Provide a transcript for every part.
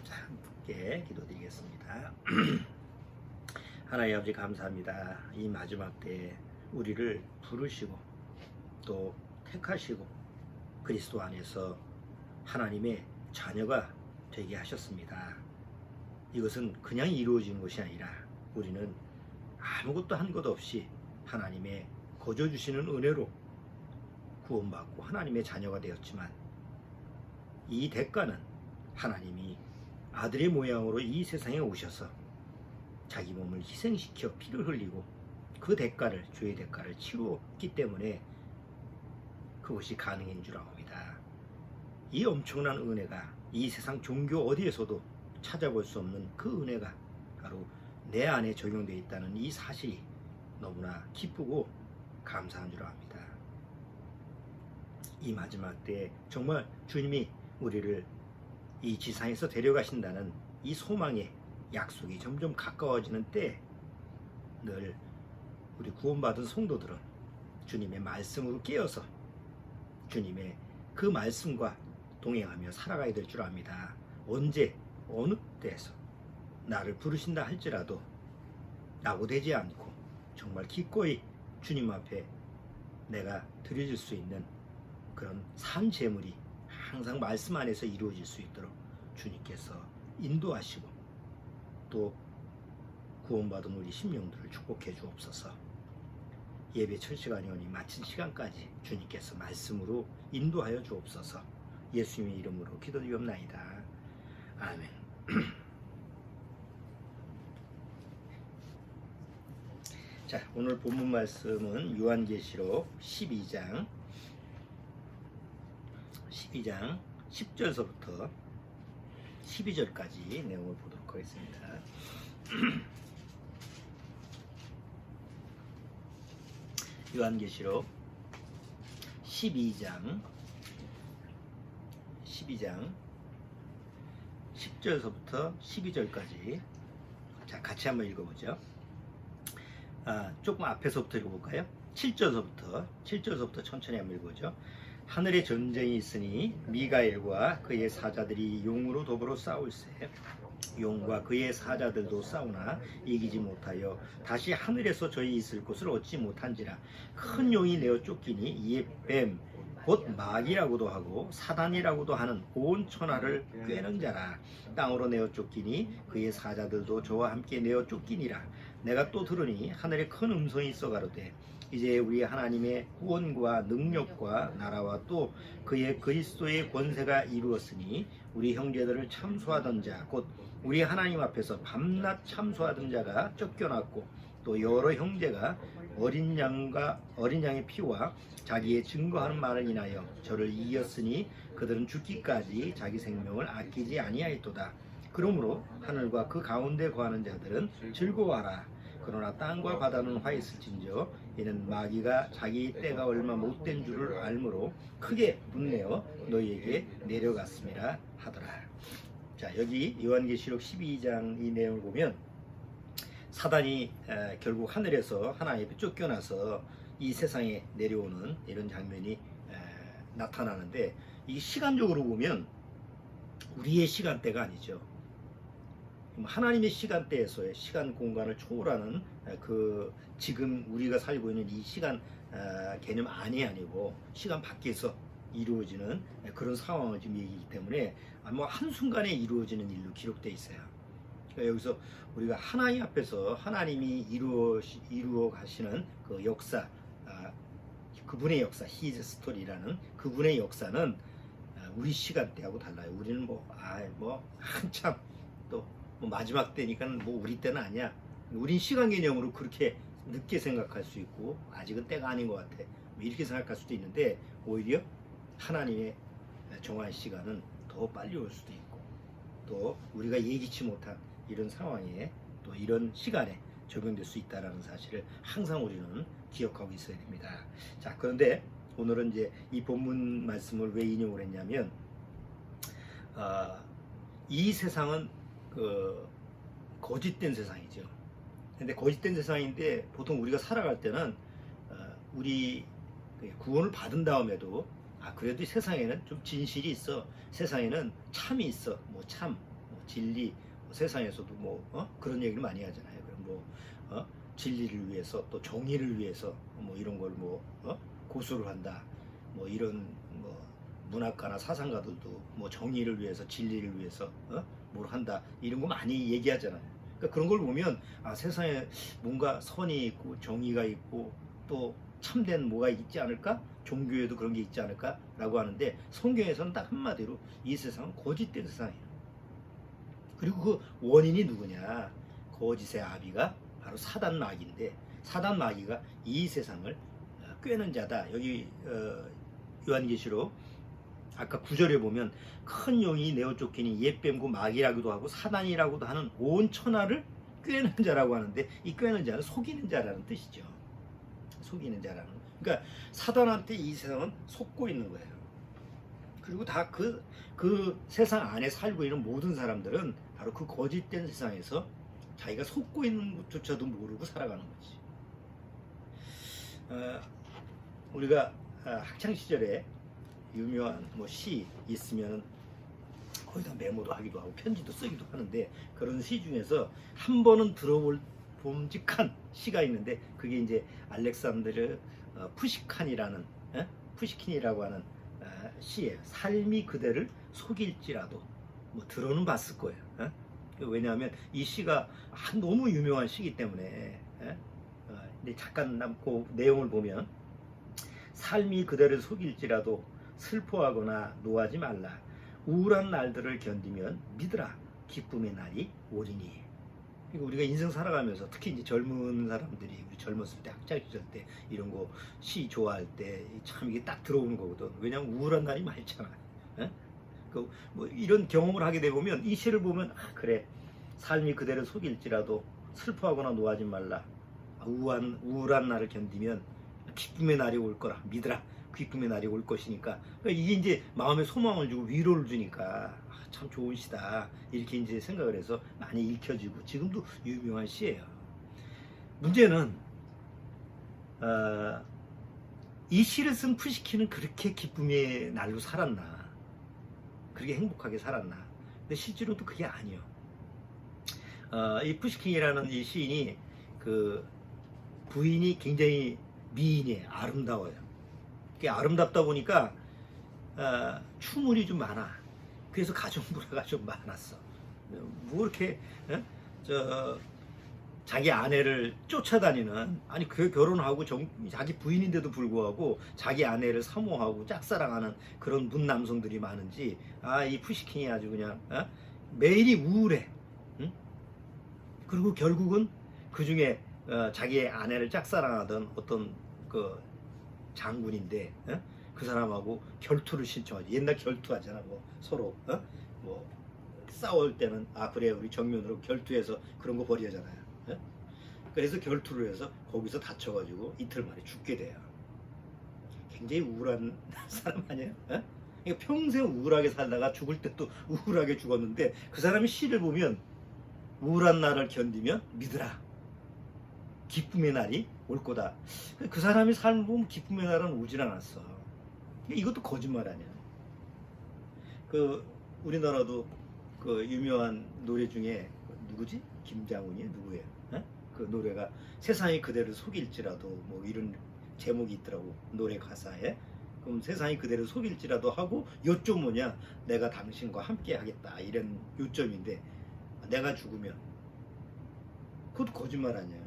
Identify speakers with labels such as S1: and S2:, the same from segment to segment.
S1: 자, 함께 기도드리겠습니다. 하나님 아버지 감사합니다. 이 마지막 때에 우리를 부르시고 또 택하시고 그리스도 안에서 하나님의 자녀가 되게 하셨습니다. 이것은 그냥 이루어진 것이 아니라 우리는 아무것도 한 것 없이 하나님의 거저 주시는 은혜로 구원받고 하나님의 자녀가 되었지만 이 대가는 하나님이 아들의 모양으로 이 세상에 오셔서 자기 몸을 희생시켜 피를 흘리고 그 대가를, 죄의 대가를 치루었기 때문에 그것이 가능인 줄 압니다. 이 엄청난 은혜가 이 세상 종교 어디에서도 찾아볼 수 없는 그 은혜가 바로 내 안에 적용되어 있다는 이 사실이 너무나 기쁘고 감사한 줄 압니다. 이 마지막 때에 정말 주님이 우리를 이 지상에서 데려가신다는 이 소망의 약속이 점점 가까워지는 때 늘 우리 구원받은 성도들은 주님의 말씀으로 깨어서 주님의 그 말씀과 동행하며 살아가야 될 줄 압니다. 언제 어느 때에서 나를 부르신다 할지라도 낙오되지 않고 정말 기꺼이 주님 앞에 내가 드려질 수 있는 그런 산 제물이 항상 말씀 안에서 이루어질 수 있도록 주님께서 인도하시고 또 구원받은 우리 심령들을 축복해 주옵소서. 예배 첫 시간이 오니 마친 시간까지 주님께서 말씀으로 인도하여 주옵소서. 예수님의 이름으로 기도드리옵나이다. 아멘. 자, 오늘 본문 말씀은 요한계시록 12장 10절서부터 12절까지 내용을 보도록 하겠습니다. 요한계시록 12장 10절서부터 12절까지 자, 같이 한번 읽어보죠. 조금 앞에서부터 읽어볼까요? 7절서부터 천천히 한번 읽어보죠. 하늘에 전쟁이 있으니 미가엘과 그의 사자들이 용으로 더불어 싸울세. 용과 그의 사자들도 싸우나 이기지 못하여 다시 하늘에서 저희 있을 곳을 얻지 못한지라. 큰 용이 내어 쫓기니 이에 뱀 곧 마귀라고도 하고 사단이라고도 하는 온 천하를 꿰는 자라. 땅으로 내어 쫓기니 그의 사자들도 저와 함께 내어 쫓기니라. 내가 또 들으니 하늘에 큰 음성이 있어 가로되 이제 우리 하나님의 구원과 능력과 나라와 또 그의 그리스도의 권세가 이루었으니 우리 형제들을 참소하던 자 곧 우리 하나님 앞에서 밤낮 참소하던 자가 쫓겨났고 또 여러 형제가 어린 양의 피와 자기의 증거하는 말을 인하여 저를 이겼으니 그들은 죽기까지 자기 생명을 아끼지 아니하였도다. 그러므로 하늘과 그 가운데 거하는 자들은 즐거워하라. 그러나 땅과 바다는 화있을진저 이는 마귀가 자기 때가 얼마 못된 줄을 알므로 크게 분내어 너희에게 내려갔음이라 하더라. 자, 여기 요한계시록 12장 이 내용을 보면 사단이 결국 하늘에서 하나님께 쫓겨나서 이 세상에 내려오는 이런 장면이 나타나는데 이 시간적으로 보면 우리의 시간대가 아니죠. 하나님의 시간대에서의 시간 공간을 초월하는 그 지금 우리가 살고 있는 이 시간 개념 안이 아니고 시간 밖에서 이루어지는 그런 상황을 지금 얘기하기 때문에 아마 한순간에 이루어지는 일로 기록되어 있어요. 그러니까 여기서 우리가 하나님 앞에서 하나님이 이루어 가시는 그 역사, 그분의 역사, His Story라는 그분의 역사는 우리 시간대하고 달라요. 우리는 한참 또 마지막 때니까 우리 때는 아니야. 우린 시간 개념으로 그렇게 늦게 생각할 수 있고 아직은 때가 아닌 것 같아. 이렇게 생각할 수도 있는데 오히려 하나님의 정한 시간은 더 빨리 올 수도 있고 또 우리가 예기치 못한 이런 상황에 또 이런 시간에 적용될 수 있다는 사실을 항상 우리는 기억하고 있어야 됩니다. 자, 그런데 오늘은 이제 이 본문 말씀을 왜 인용을 했냐면 이 세상은 거짓된 세상이죠. 근데 거짓된 세상인데 보통 우리가 살아갈 때는 우리 구원을 받은 다음에도 그래도 세상에는 좀 진실이 있어. 세상에는 참이 있어. 뭐 참, 뭐 진리. 세상에서도 그런 얘기를 많이 하잖아요. 그럼 진리를 위해서 또 정의를 위해서 이런 걸 고수를 한다. 이런 문학가나 사상가들도 정의를 위해서 진리를 위해서 뭘 한다. 이런 거 많이 얘기하잖아요. 그러니까 그런 걸 보면 세상에 뭔가 선이 있고 정의가 있고 또 참된 뭐가 있지 않을까? 종교에도 그런 게 있지 않을까? 라고 하는데 성경에서는 딱 한마디로 이 세상은 거짓된 세상이에요. 그리고 그 원인이 누구냐? 거짓의 아비가 바로 사단 마귀인데 사단 마귀가 이 세상을 꿰는 자다. 여기 요한계시록 아까 9절에 보면 큰 용이 내어 쫓기니 옛뱀고 마귀라고도 하고 사단이라고도 하는 온 천하를 꿰는 자라고 하는데 이 꿰는 자는 속이는 자라는 뜻이죠. 속이는 자라는. 그러니까 사단한테 이 세상은 속고 있는 거예요. 그리고 다 그 세상 안에 살고 있는 모든 사람들은 바로 그 거짓된 세상에서 자기가 속고 있는 것조차도 모르고 살아가는 거지. 우리가 학창 시절에 유명한 시 있으면 거기다 메모도 하기도 하고 편지도 쓰기도 하는데 그런 시 중에서 한 번은 들어볼 봄직한 시가 있는데 그게 이제 알렉산드르 푸시킨이라고 하는 시예요. 삶이 그대를 속일지라도 들어는 봤을 거예요. 왜냐하면 이 시가 너무 유명한 시기 때문에. 근데 잠깐 그 내용을 보면 삶이 그대를 속일지라도 슬퍼하거나 노하지 말라. 우울한 날들을 견디면 믿으라. 기쁨의 날이 오리니. 그러니까 우리가 인생 살아가면서 특히 이제 젊은 사람들이 우리 젊었을 때 학창 시절 때 이런 거 시 좋아할 때 참 이게 딱 들어오는 거거든. 왜냐면 우울한 날이 많잖아. 이런 경험을 하게 되면 이 시를 보면 그래 삶이 그대를 속일지라도 슬퍼하거나 노하지 말라. 우울한 날을 견디면 기쁨의 날이 올 거라 믿으라. 기쁨의 날이 올 것이니까. 그러니까 이게 이제 마음에 소망을 주고 위로를 주니까 참 좋은 시다 이렇게 이제 생각을 해서 많이 읽혀지고 지금도 유명한 시예요. 문제는 이 시를 쓴 푸시킨은 그렇게 기쁨의 날로 살았나? 그렇게 행복하게 살았나? 근데 실제로 또 그게 아니에요. 이 푸시킨이라는 이 시인이 그 부인이 굉장히 미인이에요. 아름다워요. 아름답다 보니까 추물이 좀 많아. 그래서 가정부라가 좀 많았어. 뭐 이렇게 자기 아내를 쫓아다니는 그 결혼하고 자기 부인인데도 불구하고 자기 아내를 사모하고 짝사랑하는 그런 문남성들이 많은지 이 푸시킨이 아주 그냥 매일이 우울해. 응? 그리고 결국은 그 중에 자기의 아내를 짝사랑하던 어떤 그 장군인데 그 사람하고 결투를 신청하지. 옛날 결투하잖아. 서로 싸울 때는 그래 우리 정면으로 결투해서 그런 거 벌이잖아요. 그래서 결투를 해서 거기서 다쳐가지고 이틀 만에 죽게 돼요. 굉장히 우울한 사람 아니에요? 그러니까 평생 우울하게 살다가 죽을 때 또 우울하게 죽었는데 그 사람이 시를 보면 우울한 날을 견디면 믿으라. 기쁨의 날이 올 거다. 그 사람이 삶을 보면 기쁨의 날은 오질 않았어. 이것도 거짓말 아니야. 우리나라도 그 유명한 노래 중에 누구지? 김장훈이 누구예요? 그 노래가 세상이 그대를 속일지라도 이런 제목이 있더라고. 노래 가사에. 그럼 세상이 그대를 속일지라도 하고 요점 뭐냐? 내가 당신과 함께 하겠다. 이런 요점인데 내가 죽으면 그것도 거짓말 아니야.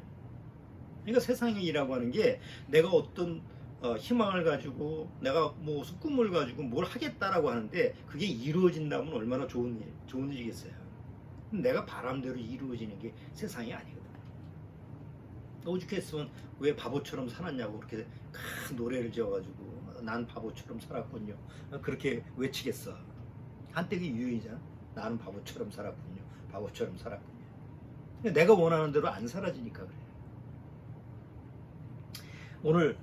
S1: 그러니까 세상이라고 하는 게 내가 어떤 희망을 가지고 내가 무슨 꿈을 가지고 뭘 하겠다라고 하는데 그게 이루어진다면 얼마나 좋은 일이겠어요. 내가 바람대로 이루어지는 게 세상이 아니거든. 오죽했으면 왜 바보처럼 살았냐고 그렇게 큰 노래를 지어가지고 난 바보처럼 살았군요. 그렇게 외치겠어. 한때 그 유행이잖아. 나는 바보처럼 살았군요. 바보처럼 살았군요. 내가 원하는 대로 안 사라지니까 그래. 오늘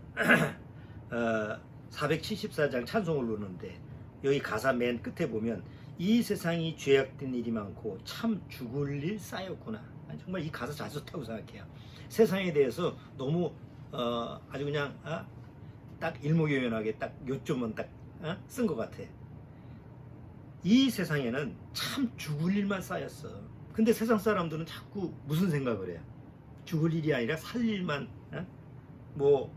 S1: 474장 찬송을 노는데 여기 가사 맨 끝에 보면 이 세상이 죄악된 일이 많고 참 죽을 일 쌓였구나. 정말 이 가사 잘 썼다고 생각해요. 세상에 대해서 너무 아주 그냥 딱 일목요연하게 딱 요점은 딱 쓴 것 같아. 이 세상에는 참 죽을 일만 쌓였어. 근데 세상 사람들은 자꾸 무슨 생각을 해? 죽을 일이 아니라 살 일만, 뭐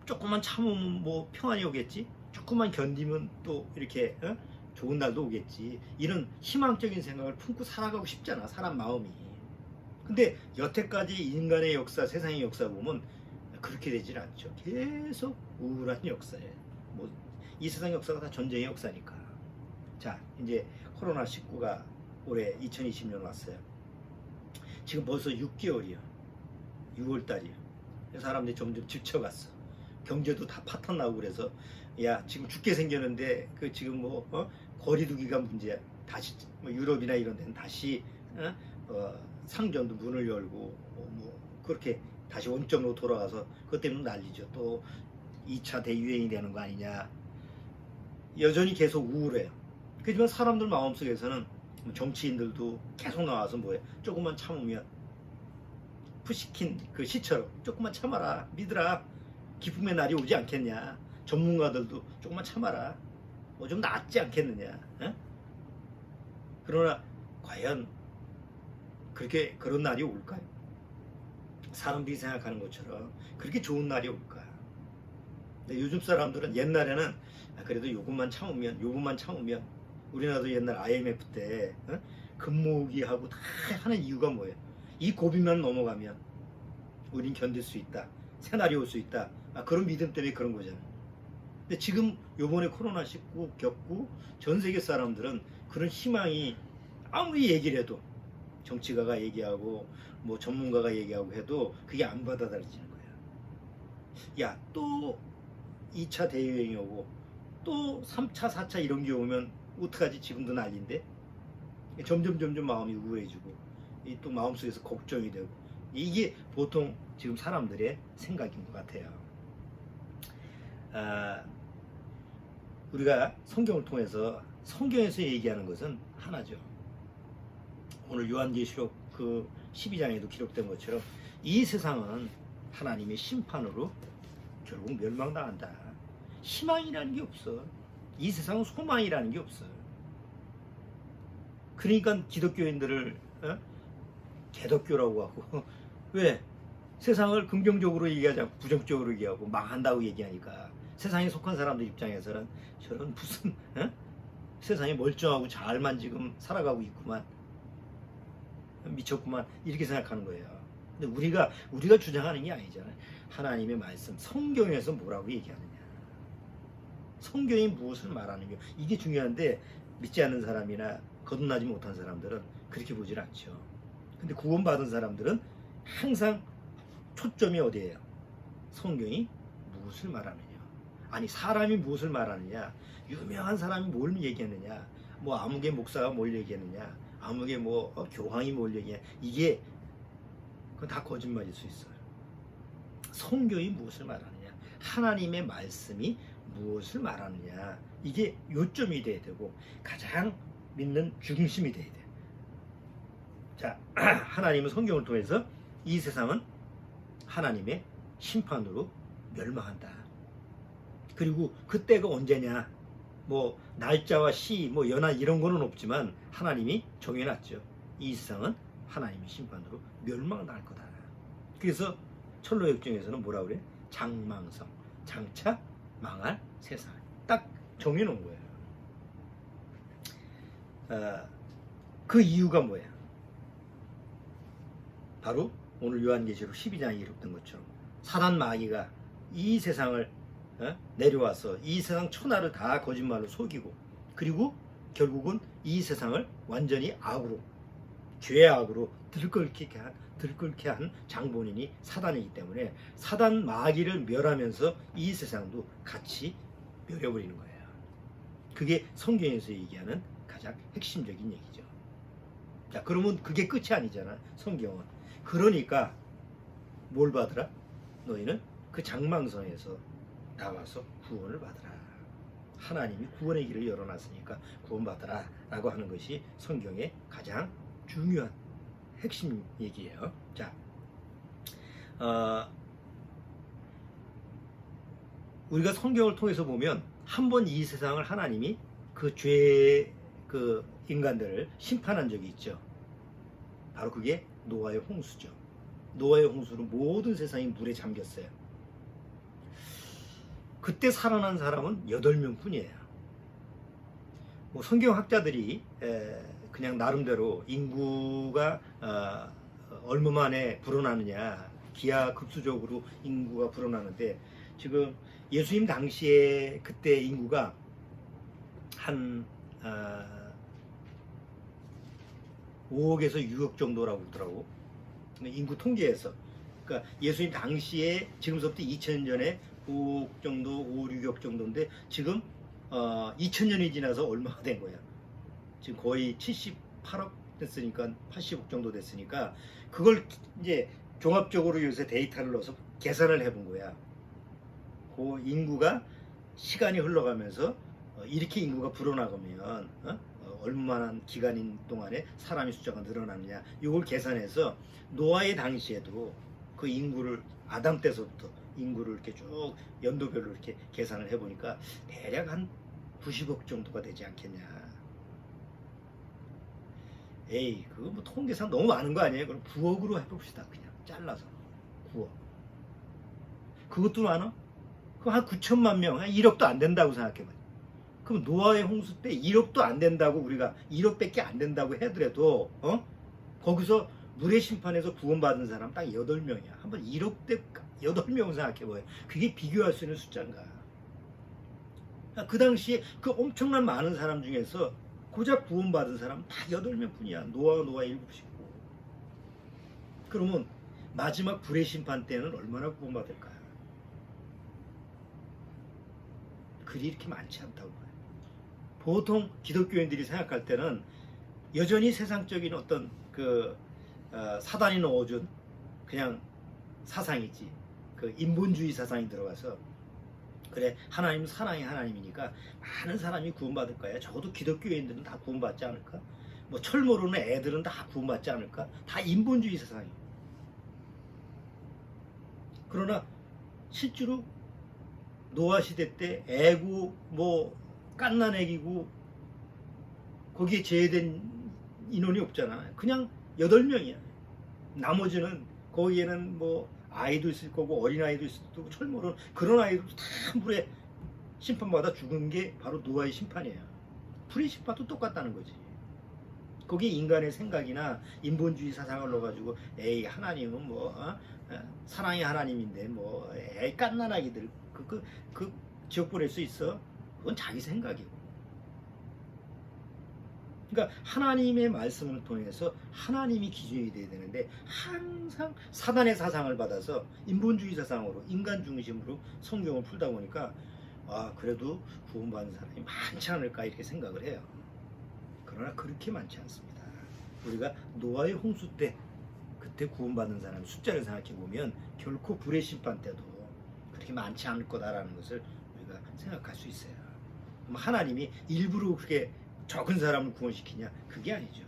S1: 조금만 참으면 뭐 평안이 오겠지, 조금만 견디면 또 이렇게 좋은 날도 오겠지, 이런 희망적인 생각을 품고 살아가고 싶잖아, 사람 마음이. 근데 여태까지 인간의 역사, 세상의 역사 보면 그렇게 되질 않죠. 계속 우울한 역사에, 뭐 이 세상 역사가 다 전쟁의 역사니까. 자, 이제 코로나19가 올해 2020년 왔어요. 지금 벌써 6개월이요. 6월달이요. 사람들이 점점 지쳐갔어. 경제도 다 파탄 나고 그래서, 야, 지금 죽게 생겼는데 그 지금 뭐 거리두기가 문제야. 다시 뭐 유럽이나 이런 데는 다시 상점도 문을 열고 뭐 그렇게 다시 원점으로 돌아가서 그것 때문에 난리죠. 또 2차 대유행이 되는 거 아니냐. 여전히 계속 우울해요. 그렇지만 사람들 마음속에서는, 정치인들도 계속 나와서 뭐해, 조금만 참으면 푸시킨 그 시처럼 조금만 참아라, 믿으라, 기쁨의 날이 오지 않겠냐. 전문가들도 조금만 참아라, 뭐 좀 낫지 않겠느냐. 그러나 과연 그렇게 그런 날이 올까요? 사람들이 생각하는 것처럼 그렇게 좋은 날이 올까? 근데 요즘 사람들은, 옛날에는 그래도 요것만 참으면, 우리나라도 옛날 IMF 때 금모으기하고 다 하는 이유가 뭐예요? 이 고비만 넘어가면 우린 견딜 수 있다, 새날이 올 수 있다, 그런 믿음 때문에 그런 거잖아요. 근데 지금 요번에 코로나19 겪고 전 세계 사람들은 그런 희망이, 아무리 얘기를 해도, 정치가가 얘기하고 뭐 전문가가 얘기하고 해도 그게 안 받아들여지는 거예요. 야, 또 2차 대유행이 오고 또 3차 4차 이런 게 오면 어떡하지? 지금도 난리인데. 점점 마음이 우울해지고 또 마음속에서 걱정이 되고, 이게 보통 지금 사람들의 생각인 것 같아요. 우리가 성경을 통해서, 성경에서 얘기하는 것은 하나죠. 오늘 요한계시록 그 12장에도 기록된 것처럼 이 세상은 하나님의 심판으로 결국 멸망당한다. 희망이라는 게 없어. 이 세상은 소망이라는 게 없어. 그러니까 기독교인들을 개독교라고 하고 왜? 세상을 긍정적으로 얘기하지 않고 부정적으로 얘기하고 망한다고 얘기하니까, 세상에 속한 사람들 입장에서는 저런 무슨 세상이 멀쩡하고 잘만 지금 살아가고 있구만, 미쳤구만, 이렇게 생각하는 거예요. 근데 우리가 주장하는 게 아니잖아요. 하나님의 말씀, 성경에서 뭐라고 얘기하느냐, 성경이 무엇을 말하는가, 이게 중요한데, 믿지 않는 사람이나 거듭나지 못한 사람들은 그렇게 보질 않죠. 근데 구원받은 사람들은 항상 초점이 어디예요? 성경이 무엇을 말하느냐. 아니, 사람이 무엇을 말하느냐, 유명한 사람이 뭘 얘기했느냐, 뭐 아무개 목사가 뭘 얘기했느냐, 아무개 뭐 교황이 뭘 얘기해, 이게 그건 다 거짓말일 수 있어요. 성경이 무엇을 말하느냐, 하나님의 말씀이 무엇을 말하느냐, 이게 요점이 돼야 되고 가장 믿는 중심이 돼야 돼. 자, 하나님은 성경을 통해서 이 세상은 하나님의 심판으로 멸망한다. 그리고 그때가 언제냐, 뭐 날짜와 시, 뭐 연한 이런 거는 없지만 하나님이 정해놨죠. 이 세상은 하나님의 심판으로 멸망당할 거다. 그래서 철로역정에서는 뭐라 그래? 장망성, 장차 망할 세상, 딱 정해놓은 거예요. 그 이유가 뭐야? 바로 오늘 요한계시록 12장에 기록된 것처럼 사단 마귀가 이 세상을 내려와서 이 세상 천하를 다 거짓말로 속이고, 그리고 결국은 이 세상을 완전히 악으로, 죄악으로 들끓게 한 장본인이 사단이기 때문에 사단 마귀를 멸하면서 이 세상도 같이 멸해버리는 거예요. 그게 성경에서 얘기하는 가장 핵심적인 얘기죠. 자, 그러면 그게 끝이 아니잖아, 성경은. 그러니까 뭘 받으라? 너희는 그 장망성에서 나와서 구원을 받으라. 하나님이 구원의 길을 열어놨으니까 구원받으라 라고 하는 것이 성경의 가장 중요한 핵심 얘기예요. 자, 우리가 성경을 통해서 보면 한 번 이 세상을 하나님이 그 죄의 그 인간들을 심판한 적이 있죠. 바로 그게 노아의 홍수죠. 노아의 홍수로 모든 세상이 물에 잠겼어요. 그때 살아난 사람은 8명 뿐이에요. 뭐 성경학자들이 그냥 나름대로 인구가 얼마 만에 불어나느냐, 기하급수적으로 인구가 불어나는데, 지금 예수님 당시에 그때 인구가 한 5억에서 6억 정도라고 그러더라고. 인구 통계에서. 그러니까 예수님 당시에 지금서부터 2000년 전에 5억 정도, 5, 6억 정도인데 지금 2000년이 지나서 얼마가 된 거야. 지금 거의 78억 됐으니까 80억 정도 됐으니까 그걸 이제 종합적으로 요새 데이터를 넣어서 계산을 해본 거야. 그 인구가 시간이 흘러가면서 이렇게 인구가 불어나가면 얼마나 기간인 동안에 사람의 숫자가 늘어나느냐, 이걸 계산해서 노아의 당시에도 그 인구를 아담 때서부터 인구를 이렇게 쭉 연도별로 이렇게 계산을 해보니까 대략 한 90억 정도가 되지 않겠냐. 에이, 그거 뭐 통계상 너무 많은 거 아니에요? 그럼 9억으로 해봅시다. 그냥 잘라서 9억. 그것도 많아? 그럼 한 9천만 명, 한 1억도 안 된다고 생각해봐요. 그럼 노아의 홍수 때 1억도 안 된다고, 우리가 1억밖에 안 된다고 해더라도 거기서 물의 심판에서 구원받은 사람 딱 8명이야. 한번 1억 대 8명 생각해봐요. 그게 비교할 수 있는 숫자인가. 그 당시에 그 엄청난 많은 사람 중에서 고작 구원받은 사람 딱 8명 뿐이야. 노아 7 식구. 그러면 마지막 불의 심판 때는 얼마나 구원받을까? 그리 이렇게 많지 않다고 봐요. 보통 기독교인들이 생각할 때는 여전히 세상적인 어떤 그 사단이 넣어준 그냥 사상이지, 그 인본주의 사상이 들어가서, 그래 하나님은 사랑의 하나님이니까 많은 사람이 구원받을 거야. 적어도 기독교인들은 다 구원받지 않을까? 뭐 철 모르는 애들은 다 구원받지 않을까? 다 인본주의 사상이에요. 그러나 실제로 노아 시대 때 애고 뭐 갓난 애기고 거기에 제외된 인원이 없잖아. 그냥 8명이야. 나머지는 거기에는 뭐 아이도 있을 거고 어린아이도 있을 거고 철모른 그런 아이들도 다 물에 심판받아 죽은 게 바로 노아의 심판이에요. 불의 심판도 똑같다는 거지. 거기에 인간의 생각이나 인본주의 사상을 넣어가지고 에이 하나님은 뭐 사랑의 하나님인데 뭐 에이 갓난 아기들 그 지옥 보낼 수 있어? 그건 자기 생각이고. 그러니까 하나님의 말씀을 통해서 하나님이 기준이 돼야 되는데 항상 사단의 사상을 받아서 인본주의 사상으로 인간 중심으로 성경을 풀다 보니까 그래도 구원받는 사람이 많지 않을까 이렇게 생각을 해요. 그러나 그렇게 많지 않습니다. 우리가 노아의 홍수 때 그때 구원받는 사람 숫자를 생각해 보면 결코 불의 심판 때도 그렇게 많지 않을 거다라는 것을 우리가 생각할 수 있어요. 하나님이 일부러 그렇게 적은 사람을 구원시키냐? 그게 아니죠.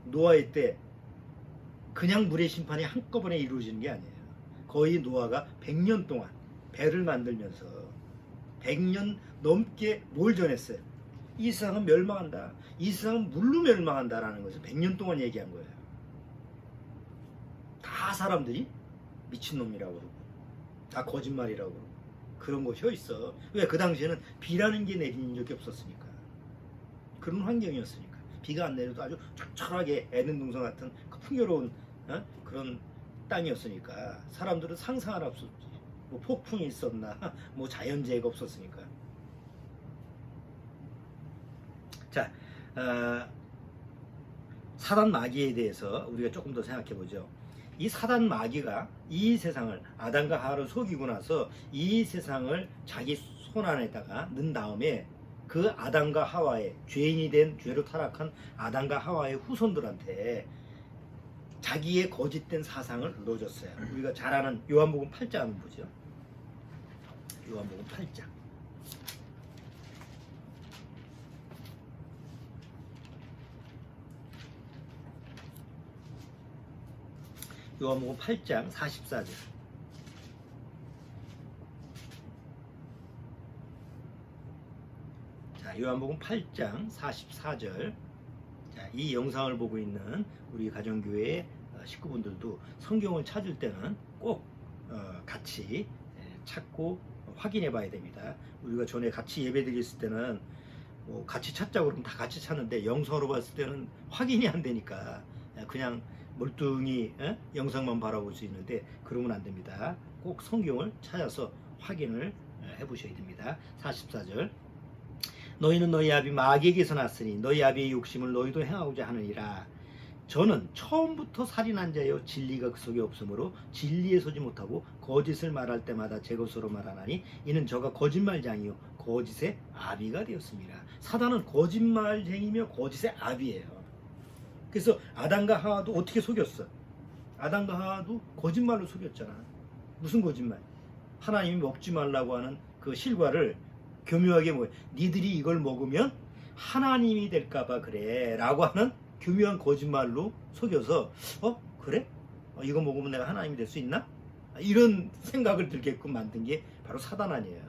S1: 노아의 때 그냥 물의 심판이 한꺼번에 이루어지는 게 아니에요. 거의 노아가 100년 동안 배를 만들면서 100년 넘게 뭘 전했어요? 이 세상은 멸망한다. 이 세상은 물로 멸망한다라는 것을 100년 동안 얘기한 거예요. 다 사람들이 미친놈이라고 그러고 다 거짓말이라고 그러고 그런 것이 어딨어. 왜? 그 당시에는 비라는 게 내린 적이 없었으니까. 그런 환경이었으니까. 비가 안 내려도 아주 쫙쫙하게 에덴 동산 같은 풍요로운 그런 땅이었으니까 사람들은 상상할 수 없지. 뭐 폭풍이 있었나 뭐 자연재해가 없었으니까. 자, 사단 마귀에 대해서 우리가 조금 더 생각해 보죠. 이 사단 마귀가 이 세상을 아담과 하와를 속이고 나서 이 세상을 자기 손 안에다가 넣은 다음에 그 아담과 하와의 죄인이 된 죄로 타락한 아담과 하와의 후손들한테 자기의 거짓된 사상을 넣어줬어요. 우리가 잘 아는 요한복음 8장 한번 보죠. 요한복음 8장. 요한복음 8장 44절. 자, 요한복음 8장 44절. 자, 이 영상을 보고 있는 우리 가정교회 식구분들도 성경을 찾을 때는 꼭 같이 찾고 확인해 봐야 됩니다. 우리가 전에 같이 예배 드렸을 때는 뭐 같이 찾자고 그러면 다 같이 찾는데 영상으로 봤을 때는 확인이 안 되니까 그냥 멀뚱히 영상만 바라볼 수 있는데 그러면 안 됩니다. 꼭 성경을 찾아서 확인을 해 보셔야 됩니다. 44절. 너희는 너희 아비 마귀에게서 났으니 너희 아비의 욕심을 너희도 행하고자 하느니라. 저는 처음부터 살인한 자여 진리가 그 속에 없으므로 진리에 서지 못하고 거짓을 말할 때마다 제 것으로 말하나니 이는 저가 거짓말장이요 거짓의 아비가 되었습니다. 사단은 거짓말쟁이며 거짓의 아비예요. 그래서 아담과 하와도 어떻게 속였어? 아담과 하와도 거짓말로 속였잖아. 무슨 거짓말? 하나님이 먹지 말라고 하는 그 실과를 교묘하게 니들이 이걸 먹으면 하나님이 될까봐 그래 라고 하는 교묘한 거짓말로 속여서 그래? 이거 먹으면 내가 하나님이 될 수 있나? 이런 생각을 들게끔 만든 게 바로 사단 아니에요.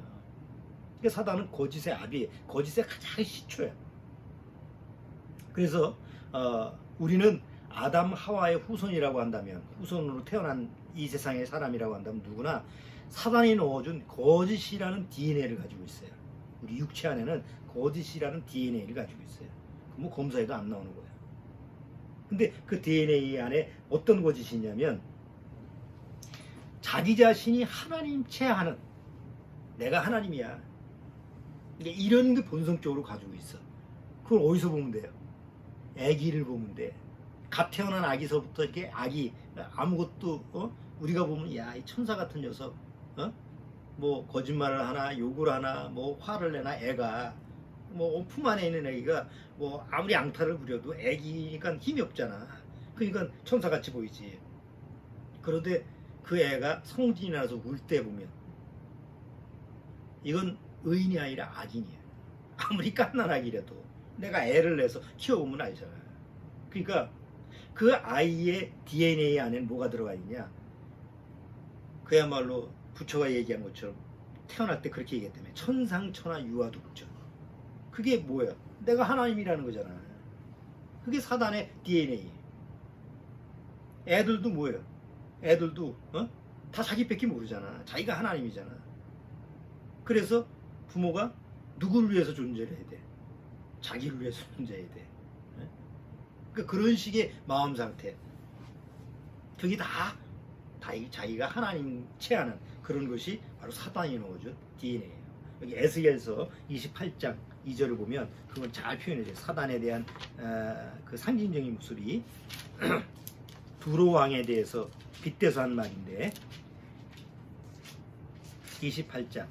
S1: 그러니까 사단은 거짓의 아비, 거짓의 가장 시초야. 그래서 우리는 아담 하와의 후손이라고 한다면, 후손으로 태어난 이 세상의 사람이라고 한다면 누구나 사단이 넣어준 거짓이라는 DNA를 가지고 있어요. 우리 육체 안에는 거짓이라는 DNA를 가지고 있어요. 뭐 검사해도 안 나오는 거예요. 근데 그 DNA 안에 어떤 거짓이 있냐면 자기 자신이 하나님 체하는, 내가 하나님이야, 이런 게 본성적으로 가지고 있어. 그걸 어디서 보면 돼요? 아기를 보면 돼. 갓 태어난 아기서부터 이렇게 아기 아무것도 우리가 보면 야, 이 천사 같은 녀석 뭐 거짓말을 하나 욕을 하나 뭐 화를 내나 애가 뭐 품 안에 있는 애기가 뭐 아무리 앙탈을 부려도 애기니까 힘이 없잖아. 그러니까 천사같이 보이지. 그런데 그 애가 성진이 나서 울 때 보면 이건 의인이 아니라 악인이야. 아무리 갓난 아기라도 내가 애를 내서 키워보면 알잖아. 그러니까 그 아이의 DNA 안에는 뭐가 들어가 있냐, 그야말로 부처가 얘기한 것처럼 태어날 때 그렇게 얘기했다며 천상천하 유아독전. 그게 뭐야? 내가 하나님이라는 거잖아. 그게 사단의 DNA. 애들도 뭐예요? 애들도 다 자기밖에 모르잖아. 자기가 하나님이잖아. 그래서 부모가 누구를 위해서 존재를 해야 돼? 자기를 위해서 존재해야 돼. 그러니까 그런 식의 마음 상태. 그게 다 자기가 하나님 체하는 그런 것이 바로 사단이 넣어준 DNA예요. 여기 에스겔서 28장 2절을 보면 그걸 잘 표현해줘요. 사단에 대한 그 상징적인 모습이 두로 왕에 대해서 빗대서 한 말인데, 28장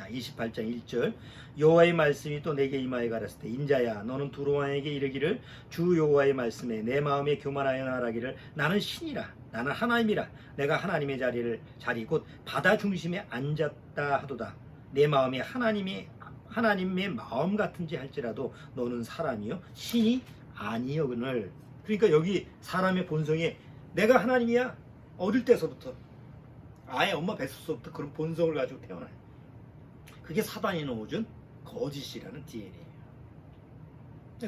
S1: 1절. 여호와의 말씀이 또 내게 임하여 가라사대 인자야 너는 두로 왕에게 이르기를 주 여호와의 말씀에 내 마음에 교만하여 나라기를 나는 신이라 나는 하나님이라 내가 하나님의 자리 곧 바다 중심에 앉았다 하도다. 내 마음이 하나님의 마음 같은지 할지라도 너는 사람이요 신이 아니여그늘. 그러니까 여기 사람의 본성에 내가 하나님이야. 어릴 때서부터 아예 엄마 뱃속부터 그런 본성을 가지고 태어나요. 그게 사단이 넣어준 거짓이라는 DNA예요.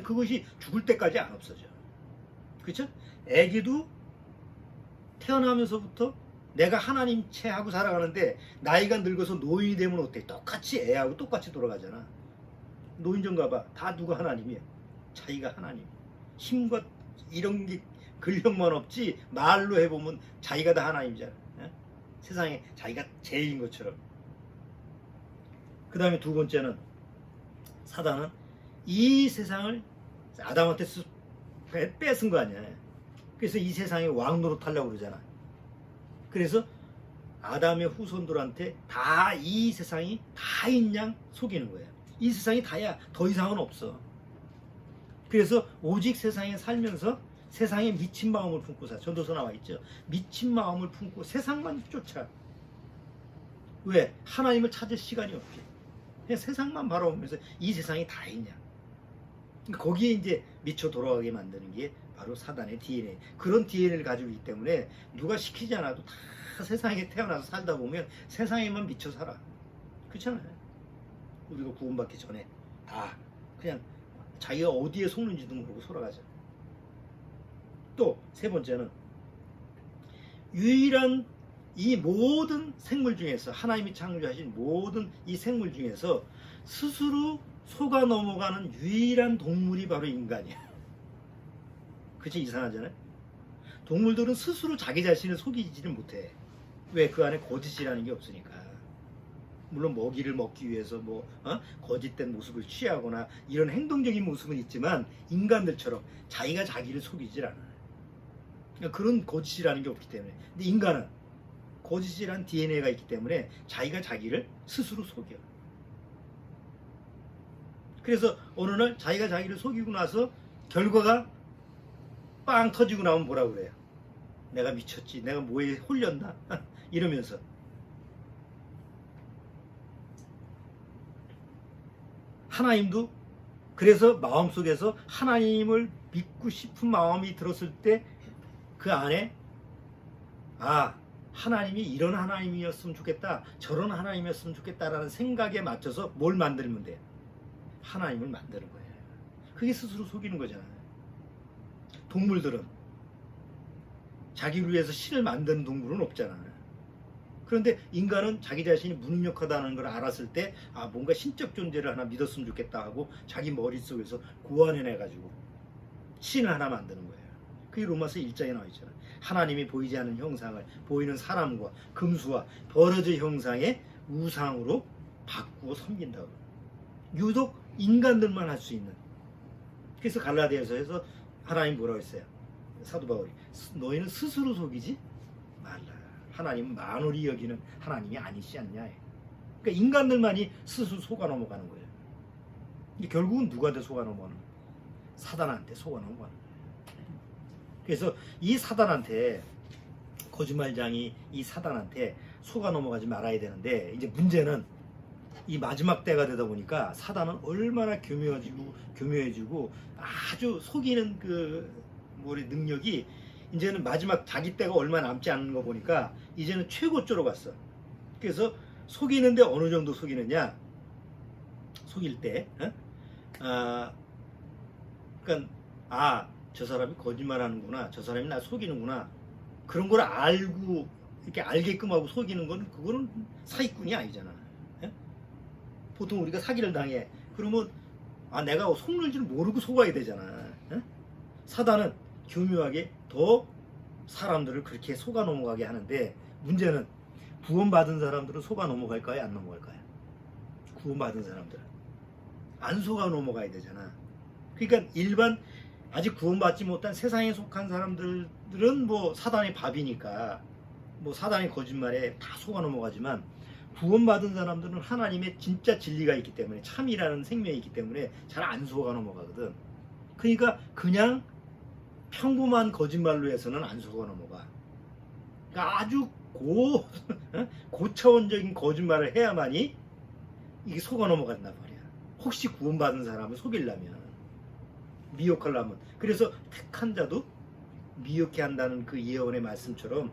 S1: 그것이 죽을 때까지 안 없어져. 그렇죠? 애기도 태어나면서부터 내가 하나님 체하고 살아가는데 나이가 늙어서 노인이 되면 어때? 똑같이 애하고 똑같이 돌아가잖아. 노인 좀 가봐. 다 누가 하나님이야? 자기가 하나님. 힘과 이런 게 근력만 없지 말로 해보면 자기가 다 하나님이잖아. 세상에 자기가 제일인 것처럼. 그 다음에 두 번째는 사단은 이 세상을 아담한테 뺏은 거 아니야. 그래서 이 세상에 왕 노릇하려고 그러잖아. 그래서 아담의 후손들한테 다 이 세상이 다인 양 속이는 거예요. 이 세상이 다야. 더 이상은 없어. 그래서 오직 세상에 살면서 세상에 미친 마음을 품고 살. 전도서 나와 있죠. 미친 마음을 품고 세상만 쫓아. 왜? 하나님을 찾을 시간이 없지. 그냥 세상만 바라보면서 이 세상이 다 있냐. 거기에 이제 미쳐 돌아가게 만드는 게 바로 사단의 DNA. 그런 DNA를 가지고 있기 때문에 누가 시키지 않아도 다 세상에 태어나서 살다 보면 세상에만 미쳐 살아. 그렇잖아요. 우리가 구원받기 전에 다 그냥 자기가 어디에 속는지도 모르고 살아가죠. 또 세 번째는 유일한 이 모든 생물 중에서 하나님이 창조하신 모든 이 생물 중에서 스스로 속아 넘어가는 유일한 동물이 바로 인간이에요. 그치? 이상하잖아요. 동물들은 스스로 자기 자신을 속이지는 못해. 왜? 그 안에 거짓이라는 게 없으니까. 물론 먹이를 먹기 위해서 거짓된 모습을 취하거나 이런 행동적인 모습은 있지만 인간들처럼 자기가 자기를 속이질 않아요. 그러니까 그런 거짓이라는 게 없기 때문에. 근데 인간은 거짓이란 DNA가 있기 때문에 자기가 자기를 스스로 속여. 그래서 어느 날 자기가 자기를 속이고 나서 결과가 빵 터지고 나면 뭐라 그래요? 내가 미쳤지, 내가 뭐에 홀렸나? 이러면서. 하나님도 그래서 마음속에서 하나님을 믿고 싶은 마음이 들었을 때 그 안에 하나님이 이런 하나님이었으면 좋겠다, 저런 하나님이었으면 좋겠다라는 생각에 맞춰서 뭘 만들면 돼요? 하나님을 만드는 거예요. 그게 스스로 속이는 거잖아요. 동물들은 자기를 위해서 신을 만드는 동물은 없잖아요. 그런데 인간은 자기 자신이 무능력하다는 걸 알았을 때 뭔가 신적 존재를 하나 믿었으면 좋겠다 하고 자기 머릿속에서 고안해내가지고 신을 하나 만드는 거예요. 그게 로마서 1장에 나와 있잖아요. 하나님이 보이지 않는 형상을 보이는 사람과 금수와 버러지 형상의 우상으로 바꾸어 섬긴다고. 유독 인간들만 할 수 있는. 그래서 갈라디아서에서 하나님 뭐라고 했어요? 사도 바울이 너희는 스스로 속이지 말라. 하나님은 만홀히 여기는 하나님이 아니시 않냐. 그러니까 인간들만이 스스로 속아 넘어가는 거예요. 이게 결국은 누구한테 속아 넘어가는 거예요? 사단한테 속아 넘어가는 거예요. 그래서 이 사단한테, 거짓말장이 이 사단한테 속아 넘어가지 말아야 되는데, 이제 문제는 이 마지막 때가 되다 보니까 사단은 얼마나 교묘해지고 아주 속이는 능력이 이제는 마지막 자기 때가 얼마 남지 않은 거 보니까 이제는 최고조로 갔어. 그래서 속이는데 어느 정도 속이느냐? 속일 때, 그러니까 저 사람이 거짓말하는구나, 저 사람이 나 속이는구나, 그런 걸 알고 이렇게 알게끔 하고 속이는 건 그거는 사기꾼이 아니잖아. 보통 우리가 사기를 당해. 그러면 내가 속는 줄 모르고 속아야 되잖아. 사단은 교묘하게 더 사람들을 그렇게 속아 넘어가게 하는데, 문제는 구원받은 사람들은 속아 넘어갈까요? 안 넘어갈까요? 구원받은 사람들은 안 속아 넘어가야 되잖아. 그러니까 일반 아직 구원받지 못한 세상에 속한 사람들은 사단의 밥이니까 사단의 거짓말에 다 속아 넘어가지만, 구원받은 사람들은 하나님의 진짜 진리가 있기 때문에, 참이라는 생명이 있기 때문에 잘 안 속아 넘어가거든. 그러니까 그냥 평범한 거짓말로 해서는 안 속아 넘어가. 그러니까 아주 고차원적인 거짓말을 해야만이 이게 속아 넘어간단 말이야. 혹시 구원받은 사람을 속이려면, 미혹하려면. 그래서 택한 자도 미혹해 한다는 그 예언의 말씀처럼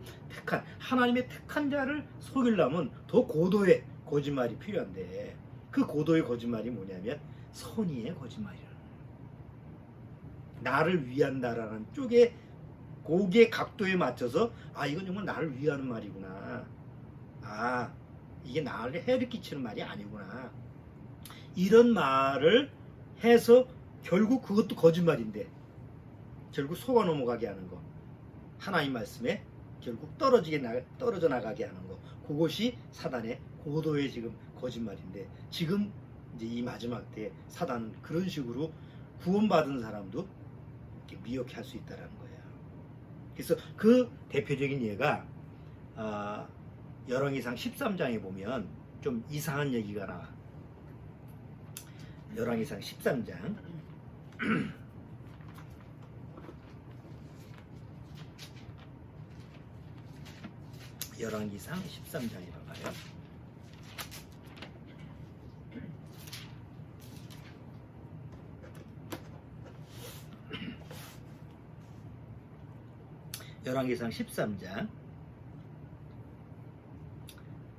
S1: 하나님의 택한 자를 속이려면 더 고도의 거짓말이 필요한데, 그 고도의 거짓말이 뭐냐면 선의의 거짓말이라는 거예요. 나를 위한다라는 쪽에, 고기의 각도에 맞춰서 이건 정말 나를 위하는 말이구나, 이게 나를 해를 끼치는 말이 아니구나, 이런 말을 해서 결국 그것도 거짓말인데 결국 속아 넘어가게 하는 거, 하나님 말씀에 결국 떨어져 나가게 하는 거, 그것이 사단의 고도의 지금 거짓말인데, 지금 이제 이 마지막 때 사단은 그런 식으로 구원받은 사람도 이렇게 미혹해 할 수 있다는 거예요. 그래서 그 대표적인 예가 열왕기상 13장에 보면 좀 이상한 얘기가 나와. 열왕기상 13장 열왕기상 13장에 봐봐요. 열왕기상 13장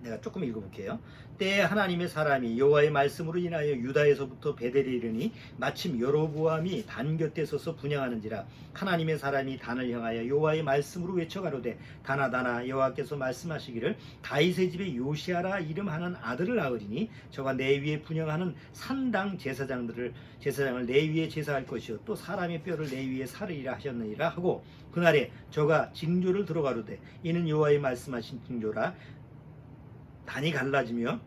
S1: 내가 조금 읽어볼게요. 때에 하나님의 사람이 여호와의 말씀으로 인하여 유다에서부터 베델에 이르니 마침 여로보암이 단 곁에 서서 분향하는지라. 하나님의 사람이 단을 향하여 여호와의 말씀으로 외쳐가로되 다나 다나 여호와께서 말씀하시기를 다윗의 집에 요시아라 이름하는 아들을 낳으리니 저가 내 위에 분향하는 산당 제사장을 내 위에 제사할 것이요 또 사람의 뼈를 내 위에 사르리라 하셨느니라 하고 그날에 저가 징조를 들어가로되 이는 여호와의 말씀하신 징조라. 단이 갈라지며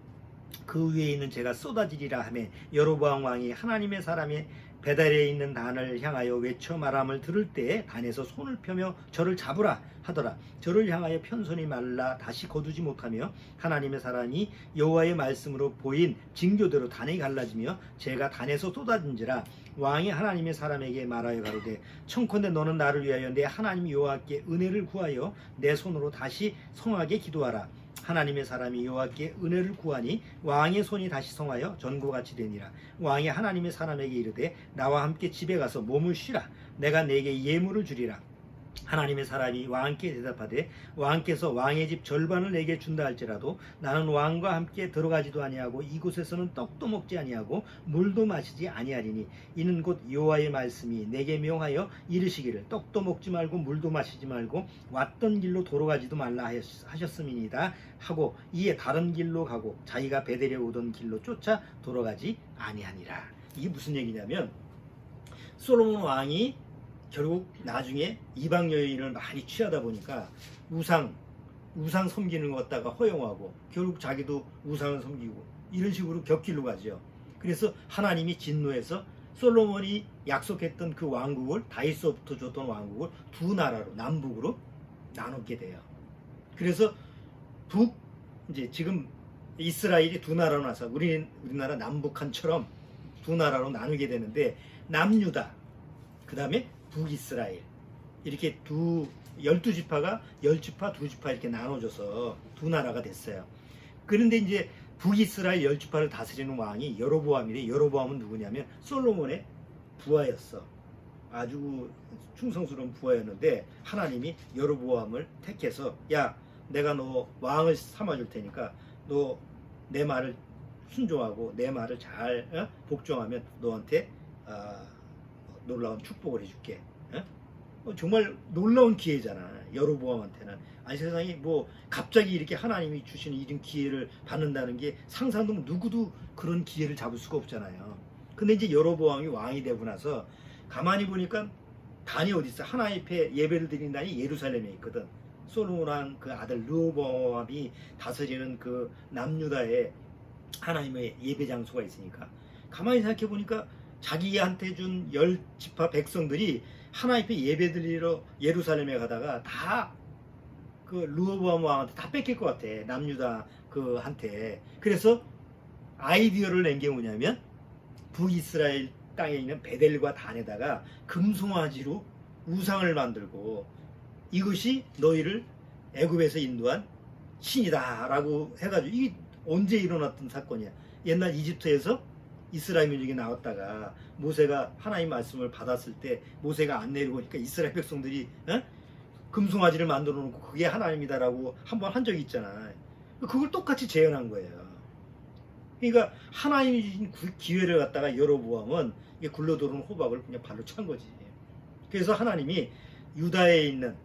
S1: 그 위에 있는 재가 쏟아지리라 하며 여로보암 왕이 하나님의 사람이 베델에 있는 단을 향하여 외쳐 말함을 들을 때에 단에서 손을 펴며 저를 잡으라 하더라. 저를 향하여 편손이 말라 다시 거두지 못하며 하나님의 사람이 여호와의 말씀으로 보인 징조대로 단이 갈라지며 재가 단에서 쏟아진지라. 왕이 하나님의 사람에게 말하여 가로되 청컨대 너는 나를 위하여 내 하나님 여호와께 은혜를 구하여 내 손으로 다시 성하게 기도하라. 하나님의 사람이 여호와께 은혜를 구하니 왕의 손이 다시 성하여 전과 같이 되니라. 왕이 하나님의 사람에게 이르되 나와 함께 집에 가서 몸을 쉬라. 내가 내게 예물을 주리라. 하나님의 사람이 왕께 대답하되 왕께서 왕의 집 절반을 내게 준다 할지라도 나는 왕과 함께 들어가지도 아니하고 이곳에서는 떡도 먹지 아니하고 물도 마시지 아니하리니 이는 곧 여호와의 말씀이 내게 명하여 이르시기를 떡도 먹지 말고 물도 마시지 말고 왔던 길로 돌아가지도 말라 하셨음이니이다 하고 이에 다른 길로 가고 자기가 베델에 오던 길로 쫓아 돌아가지 아니하니라. 이게 무슨 얘기냐면 솔로몬 왕이 결국 나중에 이방 여인을 많이 취하다 보니까 우상 섬기는 것 갖다가 허용하고 결국 자기도 우상을 섬기고 이런 식으로 곁길로 가죠. 그래서 하나님이 진노해서 솔로몬이 약속했던 그 왕국을 다윗서부터 줬던 왕국을 두 나라로 남북으로 나누게 돼요. 그래서 이제 지금 이스라엘이 두 나라로 나서 우리나라 남북한처럼 두 나라로 나누게 되는데 남유다 그 다음에 북이스라엘 이렇게 12지파가 10지파 2지파 이렇게 나눠져서 두 나라가 됐어요. 그런데 이제 북이스라엘 10지파를 다스리는 왕이 여로보암인데 여로보암은 누구냐면 솔로몬의 부하였어. 아주 충성스러운 부하였는데 하나님이 여로보암을 택해서 야 내가 너 왕을 삼아줄 테니까 너 내 말을 순종하고 내 말을 잘 복종하면 너한테 놀라운 축복을 해줄게. 정말 놀라운 기회잖아. 여로보암한테는. 아니 세상에 뭐 갑자기 이렇게 하나님이 주시는 이런 기회를 받는다는 게 상상도 누구도 그런 기회를 잡을 수가 없잖아요. 근데 이제 여로보암이 왕이 되고 나서 가만히 보니까 단이 어디 있어? 하나님 앞에 예배를 드리는 단이 예루살렘에 있거든. 솔로몬 그 아들 르호보암이 다스리는 그 남유다에 하나님의 예배 장소가 있으니까 가만히 생각해 보니까 자기한테 준 10지파 백성들이 하나님 앞에 예배 드리러 예루살렘에 가다가 다 그 르호보암 왕한테 다 뺏길 것 같아. 남유다 그한테. 그래서 아이디어를 낸 게 뭐냐면 북이스라엘 땅에 있는 베델과 단에다가 금송아지로 우상을 만들고 이것이 너희를 애굽에서 인도한 신이다라고 해가지고 이게 언제 일어났던 사건이야. 옛날 이집트에서 이스라엘 민족이 나왔다가 모세가 하나님 말씀을 받았을 때 모세가 안 내리고 오니까 이스라엘 백성들이 금송아지를 만들어 놓고 그게 하나님이다라고 한번 한 적이 있잖아. 그걸 똑같이 재현한 거예요. 그러니까 하나님이 주신 기회를 갖다가 여로보암은 굴러들어오는 호박을 그냥 발로 찬 거지. 그래서 하나님이 유다에 있는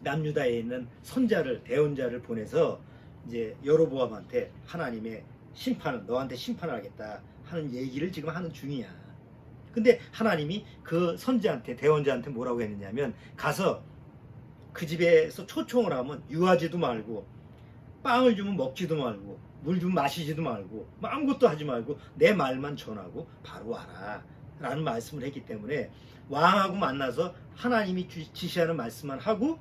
S1: 남유다에 있는 선자를 대언자를 보내서 이제 여로보암한테 하나님의 심판은 너한테 심판을 하겠다 하는 얘기를 지금 하는 중이야. 근데 하나님이 그 선지한테 대언자한테 뭐라고 했느냐면 가서 그 집에서 초청을 하면 유하지도 말고 빵을 주면 먹지도 말고 물 주면 마시지도 말고 아무것도 하지 말고 내 말만 전하고 바로 와라 라는 말씀을 했기 때문에 왕하고 만나서 하나님이 지시하는 말씀만 하고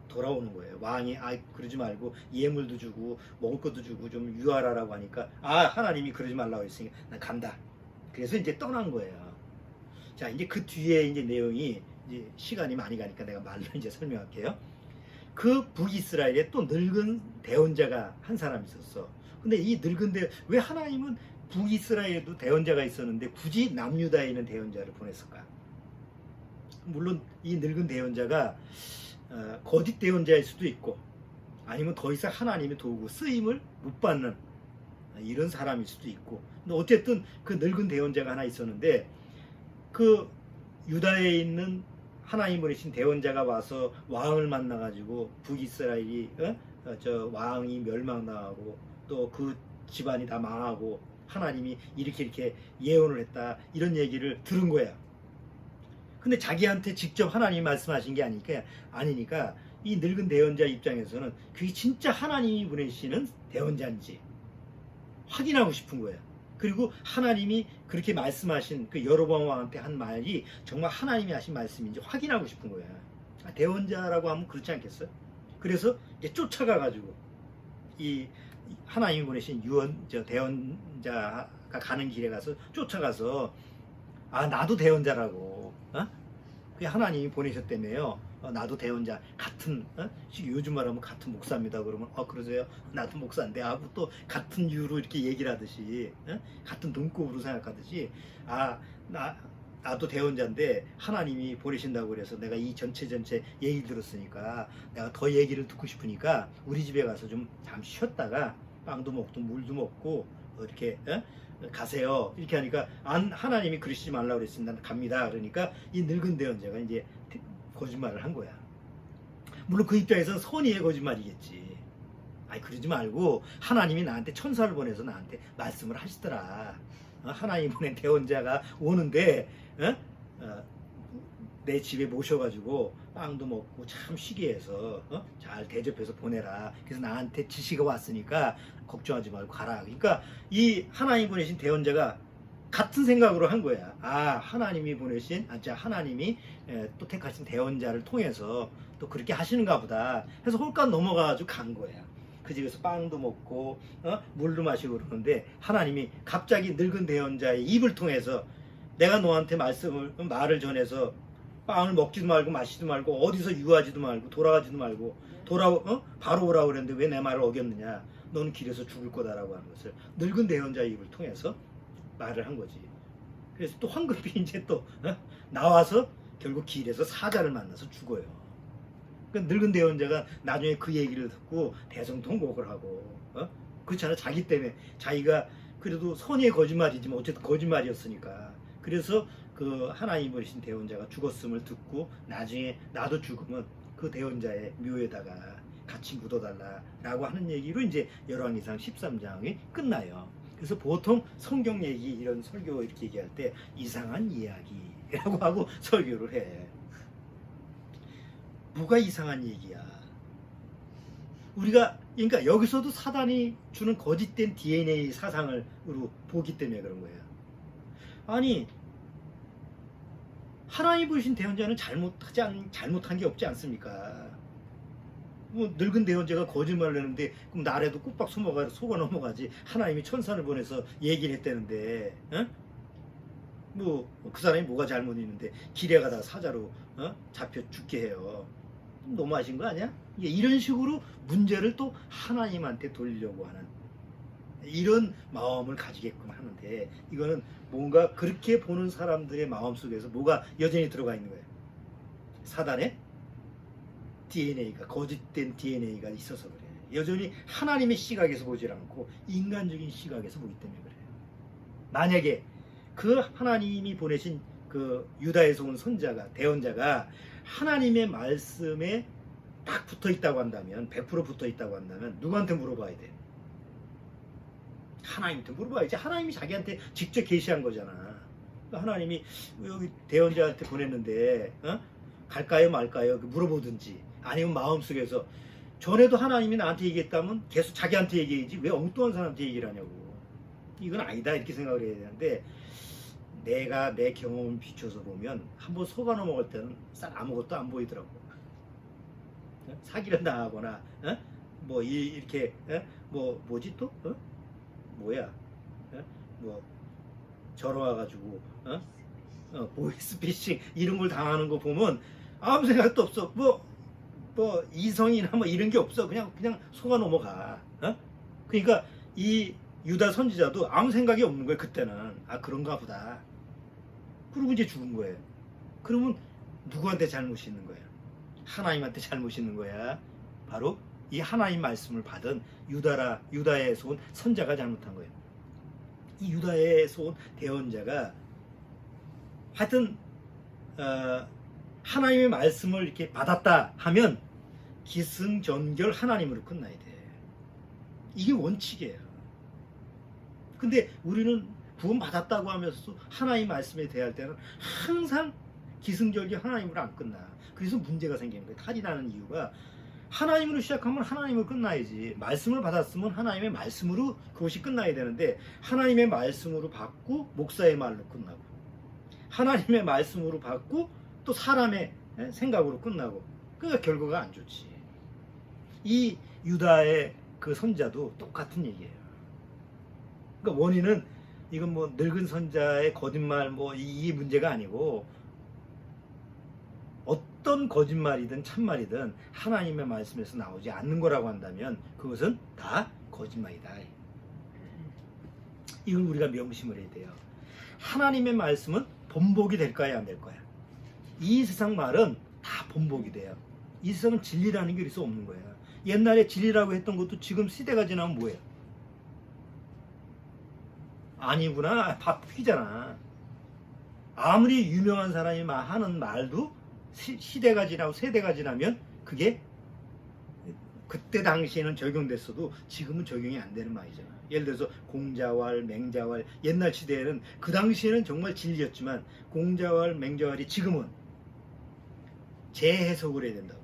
S1: 돌아오는 거예요. 왕이 그러지 말고 예물도 주고 먹을 것도 주고 좀 유하라라고 하니까 하나님이 그러지 말라고 했으니까 난 간다. 그래서 이제 떠난 거예요. 자 이제 그 뒤에 이제 내용이 이제 시간이 많이 가니까 내가 말로 이제 설명할게요. 그 북이스라엘에 또 늙은 대언자가 한 사람 있었어. 근데 이 늙은 왜 하나님은 북이스라엘에도 대언자가 있었는데 굳이 남유다에 있는 대언자를 보냈을까? 물론 이 늙은 대언자가 거짓 대언자일 수도 있고 아니면 더 이상 하나님의 도구 쓰임을 못 받는 이런 사람일 수도 있고. 근데 어쨌든 그 늙은 대언자가 하나 있었는데, 그 유다에 있는 하나님 보내신 대언자가 와서 왕을 만나가지고 북이스라엘이 저 왕이 멸망당하고 또 그 집안이 다 망하고 하나님이 이렇게 예언을 했다, 이런 얘기를 들은 거야. 근데 자기한테 직접 하나님이 말씀하신 게 아니니까 이 늙은 대언자 입장에서는 그게 진짜 하나님이 보내시는 대언자인지 확인하고 싶은 거예요. 그리고 하나님이 그렇게 말씀하신 그 여로보암 왕한테 한 말이 정말 하나님이 하신 말씀인지 확인하고 싶은 거예요. 대언자라고 하면 그렇지 않겠어요? 그래서 이제 쫓아가가지고 이 하나님이 보내신 대언자가 가는 길에 가서 쫓아가서, 아, 나도 대언자라고, 그 하나님이 보내셨다며요. 나도 대언자 같은, 요즘 말하면 같은 목사입니다. 그러면 그러세요? 나도 목사인데 하고 또 같은 이유로 이렇게 얘기를 하듯이, 같은 눈곱으로 생각하듯이, 나도 대언자인데 하나님이 보내신다고 그래서 내가 이 전체 얘기 들었으니까 내가 더 얘기를 듣고 싶으니까 우리 집에 가서 좀 잠시 쉬었다가 빵도 먹고 물도 먹고 이렇게 가세요. 이렇게 하니까 하나님이 그러시지 말라고 그랬습니다. 갑니다. 그러니까 이 늙은 대언자가 이제 거짓말을 한 거야. 물론 그 입장에서는 선의의 거짓말이겠지. 아니, 그러지 말고 하나님이 나한테 천사를 보내서 나한테 말씀을 하시더라. 하나님 보낸 대언자가 오는데 내 집에 모셔가지고 빵도 먹고 참 쉬게 해서 잘 대접해서 보내라. 그래서 나한테 지시가 왔으니까 걱정하지 말고 가라. 그러니까 이 하나님 보내신 대언자가 같은 생각으로 한 거야. 하나님이 보내신, 하나님이 또 택하신 대언자를 통해서 또 그렇게 하시는가 보다 해서 홀값 넘어가가지고 간 거야. 그 집에서 빵도 먹고 물도 마시고 그러는데 하나님이 갑자기 늙은 대언자의 입을 통해서 내가 너한테 말을 전해서 빵을 먹지도 말고 마시지도 말고 어디서 유하지도 말고 돌아가지도 말고 바로 오라고 그랬는데 왜 내 말을 어겼느냐, 너는 길에서 죽을 거다라고 하는 것을 늙은 대언자의 입을 통해서 말을 한 거지. 그래서 또 황급히 이제 또 나와서 결국 길에서 사자를 만나서 죽어요. 그러니까 늙은 대언자가 나중에 그 얘기를 듣고 대성통곡을 하고, 그렇잖아. 자기 때문에, 자기가 그래도 선의의 거짓말이지만 어쨌든 거짓말이었으니까. 그래서 그 하나님 보내신 대언자가 죽었음을 듣고 나중에 나도 죽으면 그 대언자의 묘에다가 같이 묻어달라라고 하는 얘기로 이제 열왕기상 13장이 끝나요. 그래서 보통 성경 얘기, 이런 설교 이렇게 얘기할 때 이상한 이야기라고 하고 설교를 해. 뭐가 이상한 얘기야? 그러니까 여기서도 사단이 주는 거짓된 DNA 사상으로 보기 때문에 그런 거예요. 아니, 하나님 보신 대언자는 잘못한 게 없지 않습니까? 뭐 늙은 대언자가 거짓말을 했는데 그럼 나라도 꾹박 속아 넘어가지. 하나님이 천사를 보내서 얘기를 했다는데, 뭐 그 사람이 뭐가 잘못 있는데 길에 가다 사자로 잡혀 죽게 해요. 너무하신 거 아니야? 이런 식으로 문제를 또 하나님한테 돌리려고 하는 이런 마음을 가지게끔 하는데, 이거는 뭔가 그렇게 보는 사람들의 마음 속에서 뭐가 여전히 들어가 있는 거예요. 사단의 DNA가, 거짓된 DNA가 있어서 그래요. 여전히 하나님의 시각에서 보질 않고 인간적인 시각에서 보기 때문에 그래요. 만약에 그 하나님이 보내신 그 유다에서 온 대언자가 하나님의 말씀에 딱 붙어 있다고 한다면, 100% 붙어 있다고 한다면 누구한테 물어봐야 돼? 하나님한테 물어봐야지. 하나님이 자기한테 직접 계시한 거잖아. 그러니까 하나님이 여기 대언자한테 보냈는데 갈까요 말까요 물어보든지, 아니면 마음속에서 전에도 하나님이 나한테 얘기했다면 계속 자기한테 얘기해야지 왜 엉뚱한 사람한테 얘기를 하냐고. 이건 아니다, 이렇게 생각을 해야 되는데, 내가 내 경험을 비춰서 보면 한번 속아 넘어갈 때는 싹 아무것도 안 보이더라고. 사기를 당하거나 뭐 이렇게 뭐지 또 뭐야 뭐 저러 와가지고 보이스피싱 이런 걸 당하는 거 보면 아무 생각도 없어. 뭐 이성이나 뭐 이런 게 없어. 그냥 속아 넘어가. 그러니까 이 유다 선지자도 아무 생각이 없는 거예요. 그때는 그런가 보다. 그리고 이제 죽은 거예요. 그러면 누구한테 잘못이 있는 거야? 하나님한테 잘못이 있는 거야. 바로 이 하나님 말씀을 받은 유다에서 온 선자가 잘못한 거예요. 이 유다에서 온 대언자가 하여튼 하나님의 말씀을 이렇게 받았다 하면 기승전결 하나님으로 끝나야 돼. 이게 원칙이에요. 근데 우리는 구원받았다고 하면서 하나님 말씀에 대할 때는 항상 기승전결 하나님으로 안 끝나. 그래서 문제가 생기는 거예요. 탈이 나는 이유가 하나님으로 시작하면 하나님으로 끝나야지. 말씀을 받았으면 하나님의 말씀으로 그것이 끝나야 되는데 하나님의 말씀으로 받고 목사의 말로 끝나고 하나님의 말씀으로 받고 또 사람의 생각으로 끝나고 그러니까 결과가 안 좋지. 이 유다의 그 선자도 똑같은 얘기예요. 그러니까 원인은 이건 뭐 늙은 선자의 거짓말 뭐 이 문제가 아니고 어떤 거짓말이든 참말이든 하나님의 말씀에서 나오지 않는 거라고 한다면 그것은 다 거짓말이다. 이걸 우리가 명심을 해야 돼요. 하나님의 말씀은 본복이 될까요, 안 될 거야? 이 세상 말은 다 본복이 돼요. 이 세상은 진리라는 게 그래서 없는 거야. 옛날에 진리라고 했던 것도 지금 시대가 지나면 뭐예요? 아니구나, 바뀌잖아. 아무리 유명한 사람이 하는 말도 시대가 지나고 세대가 지나면 그게 그때 당시에는 적용됐어도 지금은 적용이 안 되는 말이잖아. 예를 들어서 공자왈, 맹자왈, 옛날 시대에는 그 당시에는 정말 진리였지만 공자왈, 맹자왈이 지금은 재해석을 해야 된다고.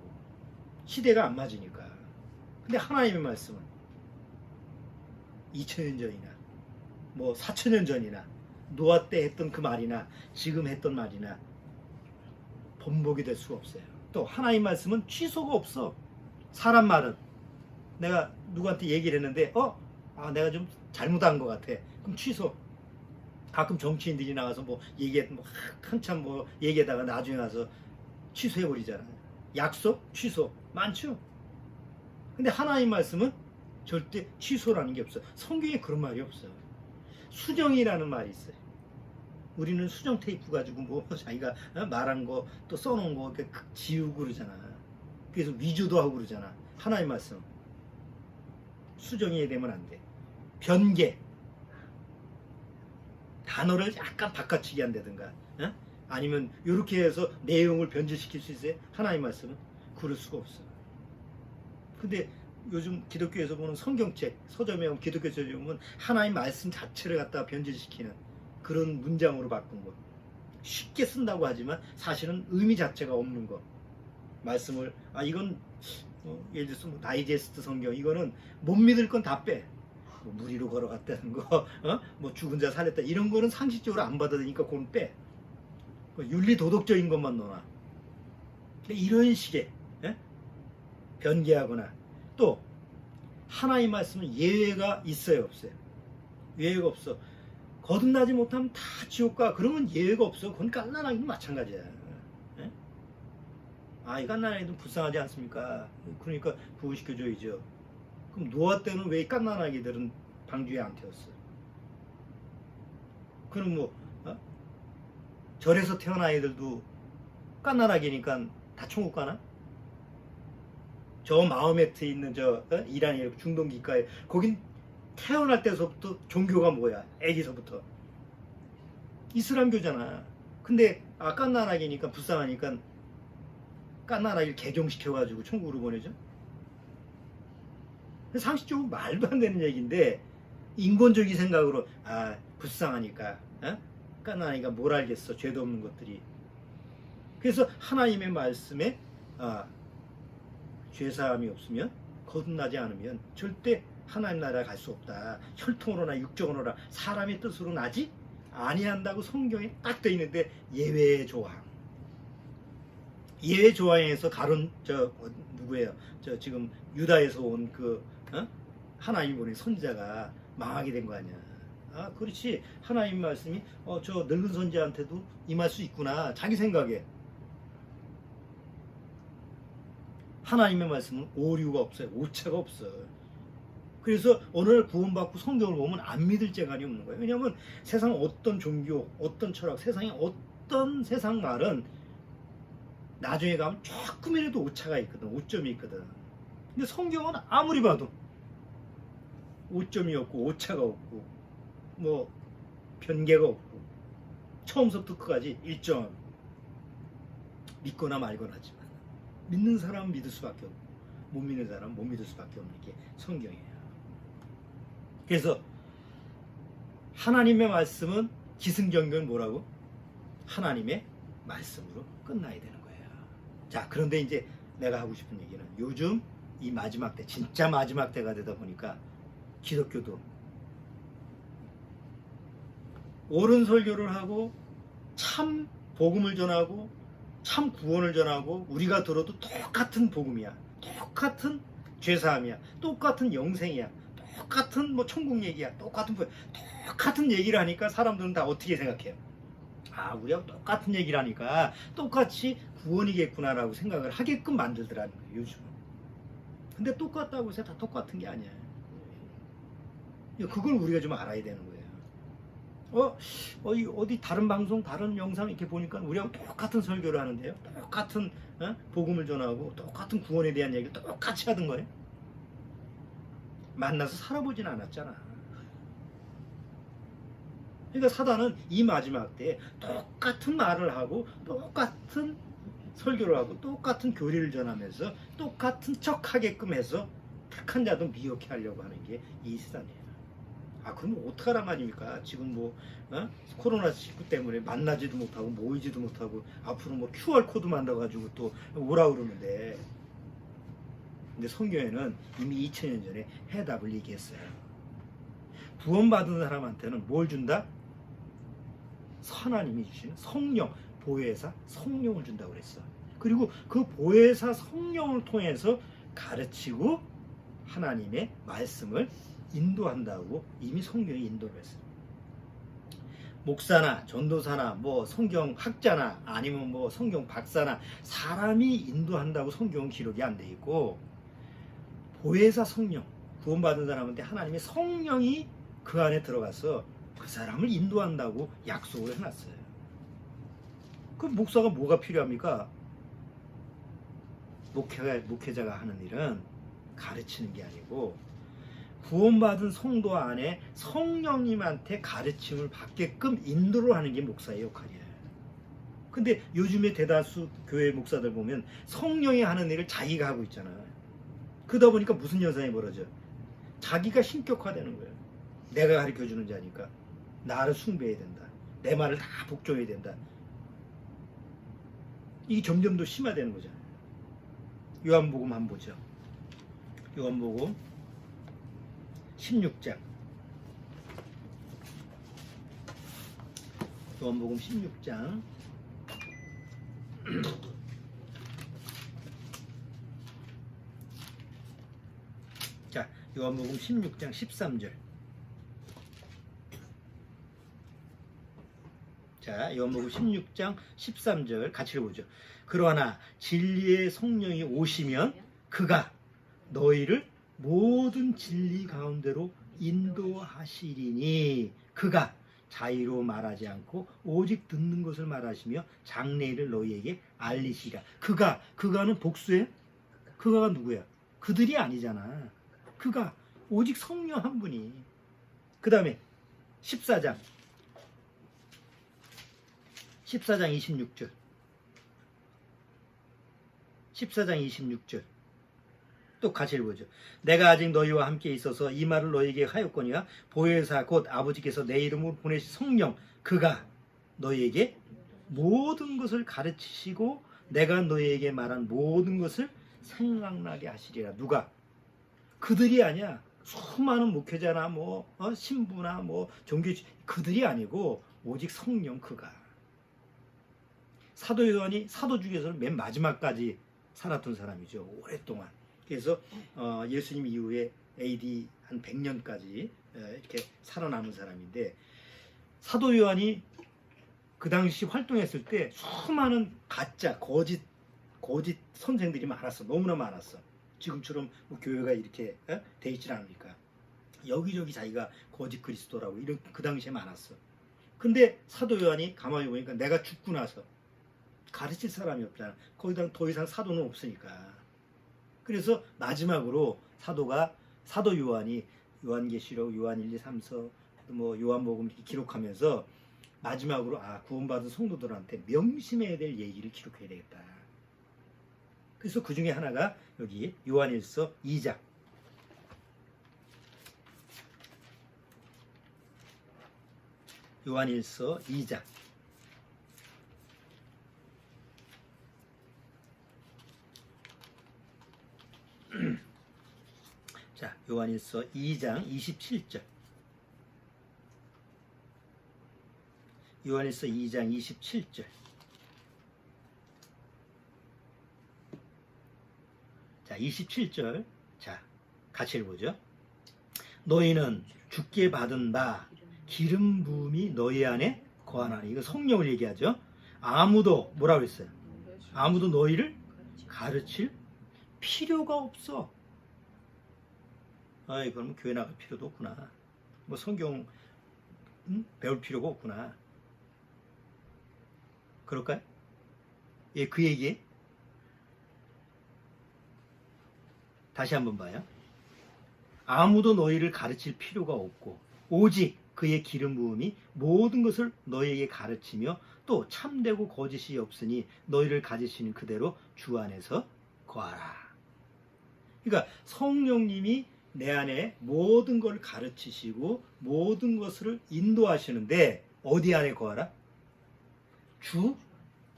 S1: 시대가 안 맞으니까. 근데 하나님의 말씀은 2000년 전이나 뭐 4000년 전이나 노아 때 했던 그 말이나 지금 했던 말이나 본복이 될 수가 없어요. 또 하나님 말씀은 취소가 없어. 사람 말은 내가 누구한테 얘기를 했는데 내가 좀 잘못한 것 같아. 그럼 취소. 가끔 정치인들이 나가서 뭐 한참 뭐 얘기하다가 나중에 가서 취소해버리잖아. 약속 취소 많죠. 근데 하나님 말씀은 절대 취소라는 게 없어. 성경에 그런 말이 없어. 수정이라는 말이 있어요. 우리는 수정 테이프 가지고 뭐 자기가 말한 거 또 써놓은 거 이렇게 지우고 그러잖아. 그래서 위조도 하고 그러잖아. 하나님 말씀 수정이 되면 안 돼. 변개 단어를 약간 바꿔치기 한다든가 아니면 이렇게 해서 내용을 변질시킬 수 있어요? 하나님 말씀은 그럴 수가 없어. 근데 요즘 기독교에서 보는 성경책 서점에 보면 기독교 서점에 보면 하나님 말씀 자체를 갖다가 변질시키는 그런 문장으로 바꾼 거. 쉽게 쓴다고 하지만 사실은 의미 자체가 없는 거. 말씀을 이건 예를 들어서 뭐 다이제스트 성경 이거는 못 믿을 건 다 빼. 뭐 무리로 걸어갔다는 거, 뭐 죽은 자 살렸다 이런 거는 상식적으로 안 받아들이니까 그건 빼. 윤리 도덕적인 것만 넣어놔. 이런 식의 변개하거나 또 하나님 말씀은 예외가 있어요, 없어요? 예외가 없어. 거듭나지 못하면 다 지옥 가. 그러면 예외가 없어. 그건 갓난아기도 마찬가지야. 이 갓난아기도 불쌍하지 않습니까? 그러니까 부흥시켜줘야죠. 그럼 노아 때는 왜 갓난아기들은 방주에 안 태웠어? 그럼 뭐 절에서 태어난 아이들도 갓난아기니까 다 천국 가나? 저 마호메트에 있는 이란이 중동 기가에 거긴 태어날 때서부터 종교가 뭐야? 애기서부터 이슬람교잖아. 근데 갓난아기니까 불쌍하니까 갓난아기를 개종시켜가지고 천국으로 보내죠. 상식적으로 말도 안 되는 얘기인데 인본적인 생각으로 불쌍하니까 갓난아기가 뭘 알겠어. 죄도 없는 것들이. 그래서 하나님의 말씀에 죄사함이 없으면 거듭나지 않으면 절대 하나님 나라에 갈 수 없다. 혈통으로나 육정으로나 사람의 뜻으로 나지 아니한다고 성경에 딱 돼 있는데 예외 조항. 예외 조항에서 가론 누구예요? 지금 유다에서 온 하나님 보낸 선자가 망하게 된 거 아니야. 그렇지. 하나님 말씀이 저 늙은 선자한테도 임할 수 있구나. 자기 생각에. 하나님의 말씀은 오류가 없어요. 오차가 없어. 그래서 어느 날 구원받고 성경을 보면 안 믿을 재간이 없는 거예요. 왜냐하면 세상 어떤 종교, 어떤 철학, 세상에 어떤 세상 말은 나중에 가면 조금이라도 오차가 있거든. 오점이 있거든. 근데 성경은 아무리 봐도 오점이 없고 오차가 없고 뭐 변개가 없고 처음부터 끝까지 일정하고 믿거나 말거나지만 믿는 사람은 믿을 수밖에 없고 못 믿는 사람은 못 믿을 수밖에 없는 게 성경이에요. 그래서 하나님의 말씀은 기승전결 뭐라고? 하나님의 말씀으로 끝나야 되는 거예요. 자, 그런데 이제 내가 하고 싶은 얘기는 요즘 이 마지막 때, 진짜 마지막 때가 되다 보니까 기독교도 옳은 설교를 하고 참 복음을 전하고 참 구원을 전하고 우리가 들어도 똑같은 복음이야, 똑같은 죄사함이야, 똑같은 영생이야, 똑같은 뭐 천국 얘기야, 똑같은 얘기를 하니까 사람들은 다 어떻게 생각해요? 아, 우리하고 똑같은 얘기를 하니까 똑같이 구원이겠구나라고 생각을 하게끔 만들더라는 거예요, 요즘은. 근데 똑같다고 해서 다 똑같은 게 아니야. 그걸 우리가 좀 알아야 되는 거예요. 어디 다른 방송, 다른 영상 이렇게 보니까 우리하고 똑같은 설교를 하는데요. 똑같은 복음을 전하고 똑같은 구원에 대한 얘기를 똑같이 하던 거예요. 만나서 살아보진 않았잖아. 그러니까 사단은 이 마지막 때에 똑같은 말을 하고 똑같은 설교를 하고 똑같은 교리를 전하면서 똑같은 척하게끔 해서 택한 자도 미혹해 하려고 하는 게 이 세상이에요. 아, 그럼 어떡하란 말입니까? 지금 뭐 코로나19 때문에 만나지도 못하고 모이지도 못하고 앞으로 뭐 QR코드 만들어가지고 또 오라 그러는데, 근데 성경에는 이미 2000년 전에 해답을 얘기했어요. 구원받은 사람한테는 뭘 준다? 하나님이 주시는 성령, 보혜사 성령을 준다고 그랬어. 그리고 그 보혜사 성령을 통해서 가르치고 하나님의 말씀을 인도한다고 이미 성경이 인도를 했어요. 목사나 전도사나 뭐 성경 학자나 아니면 뭐 성경 박사나 사람이 인도한다고 성경은 기록이 안 돼 있고, 보혜사 성령, 구원받은 사람한테 하나님의 성령이 그 안에 들어가서 그 사람을 인도한다고 약속을 해놨어요. 그 목사가 뭐가 필요합니까? 목회자가 하는 일은 가르치는 게 아니고 구원받은 성도 안에 성령님한테 가르침을 받게끔 인도를 하는 게 목사의 역할이에요. 근데 요즘에 대다수 교회 목사들 보면 성령이 하는 일을 자기가 하고 있잖아요. 그러다 보니까 무슨 현상이 벌어져? 자기가 신격화되는 거예요. 내가 가르쳐주는 자니까 나를 숭배해야 된다, 내 말을 다 복종해야 된다. 이게 점점 더 심화되는 거잖아요. 요한복음 한번 보죠. 요한복음 16장. 요한복음 16장. 자, 요한복음 16장 13절. 자, 요한복음 16장 13절 같이 읽어보죠. 그러나 진리의 성령이 오시면 그가 너희를 모든 진리 가운데로 인도하시리니 그가 자의로 말하지 않고 오직 듣는 것을 말하시며 장래일을 너희에게 알리시리라. 그가는 복수예요? 그가가 누구야? 그들이 아니잖아. 그가 오직 성령 한 분이. 그 다음에 14장 26절 14장 26절 또 같이 읽어보죠. 내가 아직 너희와 함께 있어서 이 말을 너희에게 하였거니와 보혜사 곧 아버지께서 내 이름으로 보내신 성령 그가 너희에게 모든 것을 가르치시고 내가 너희에게 말한 모든 것을 생각나게 하시리라. 누가? 그들이 아니야. 수많은 목회자나 뭐 신부나 뭐 종교 그들이 아니고 오직 성령 그가. 사도 요한이 사도 중에서는 맨 마지막까지 살았던 사람이죠. 오랫동안. 그래서 예수님 이후에 AD 한 100년까지 이렇게 살아남은 사람인데, 사도 요한이 그 당시 활동했을 때 수많은 가짜 거짓 선생들이 많았어. 너무나 많았어. 지금처럼 뭐 교회가 이렇게 돼 있질 않으니까 여기저기 자기가 거짓 그리스도라고 이런 그 당시에 많았어. 근데 사도 요한이 가만히 보니까 내가 죽고 나서 가르칠 사람이 없잖아. 거기다 더 이상 사도는 없으니까 그래서 마지막으로 사도 요한이 요한계시록, 요한 1, 2, 3, 4, 뭐 요한복음 이렇게 기록하면서 마지막으로 구원받은 성도들한테 명심해야 될 얘기를 기록해야 되겠다. 그래서 그 중에 하나가 여기 요한일서 2장. 요한일서 2장. 자, 요한일서 2장 27절. 요한일서 2장 27절. 자, 27절. 자, 같이 읽어보죠. 너희는 주께 받은 바 기름 부음이 너희 안에 거하나니. 이거 성령을 얘기하죠. 아무도 뭐라고 했어요? 아무도 너희를 가르칠 필요가 없어. 그러면 교회 나갈 필요도 없구나. 뭐 성경 배울 필요가 없구나. 그럴까요? 예, 그 얘기에 다시 한번 봐요. 아무도 너희를 가르칠 필요가 없고 오직 그의 기름 부음이 모든 것을 너희에게 가르치며 또 참되고 거짓이 없으니 너희를 가지시는 그대로 주 안에서 거하라. 그러니까 성령님이 내 안에 모든 걸 가르치시고 모든 것을 인도하시는데 어디 안에 거하라? 주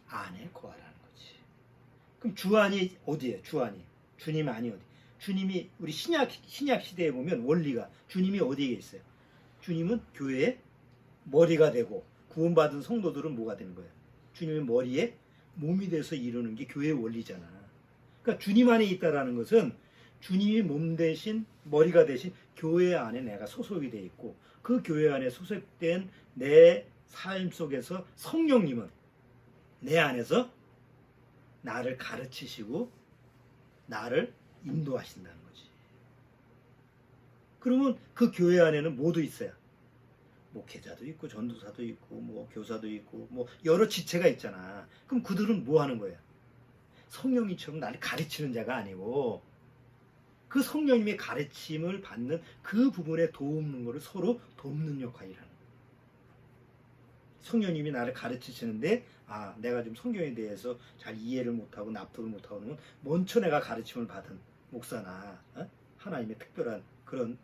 S1: 안에 거하라는 거지. 그럼 주 안이 어디예요? 주 안이. 주님 안이 어디? 주님이 우리 신약 시대에 보면 원리가 주님이 어디에 있어요? 주님은 교회의 머리가 되고 구원받은 성도들은 뭐가 되는 거예요? 주님의 머리에 몸이 돼서 이루는 게 교회의 원리잖아. 그러니까 주님 안에 있다라는 것은 주님이 몸 대신 머리가 대신 교회 안에 내가 소속이 돼 있고 그 교회 안에 소속된 내 삶 속에서 성령님은 내 안에서 나를 가르치시고 나를 인도하신다는 거지. 그러면 그 교회 안에는 뭐도 있어요? 목회자도 있고 전도사도 있고 뭐 교사도 있고 뭐 여러 지체가 있잖아. 그럼 그들은 뭐 하는 거예요? 성령님처럼 나를 가르치는 자가 아니고 그 성령님의 가르침을 받는 그 부분에 돕는 것을 서로 돕는 역할이라는 거예요. 성령님이 나를 가르치시는데 내가 좀 성경에 대해서 잘 이해를 못하고 납득을 못하고 그러면 먼저 내가 가르침을 받은 목사나 하나님의 특별한 그런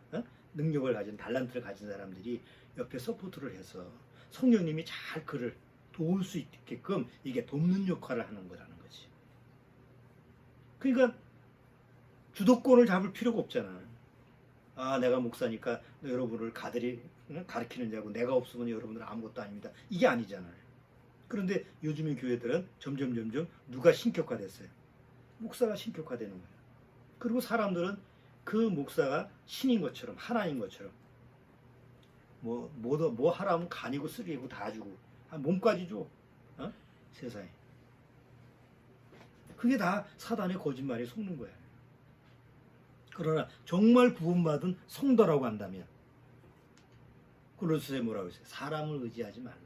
S1: 능력을 가진 달란트를 가진 사람들이 옆에 서포트를 해서 성령님이 잘 그를 도울 수 있게끔 이게 돕는 역할을 하는 거라는 거지. 그러니까 주도권을 잡을 필요가 없잖아. 내가 목사니까 여러분을 가르치는 자고 내가 없으면 여러분들은 아무것도 아닙니다. 이게 아니잖아요. 그런데 요즘의 교회들은 점점 누가 신격화됐어요? 목사가 신격화되는 거예요. 그리고 사람들은 그 목사가 신인 것처럼 하나인 것처럼 뭐 하라면 간이고 쓰리고 다 주고 몸까지 줘. 세상에. 그게 다 사단의 거짓말에 속는 거예요. 그러나 정말 구원받은 성도라고 한다면 골로새서에 뭐라고 했어요? 사람을 의지하지 말라.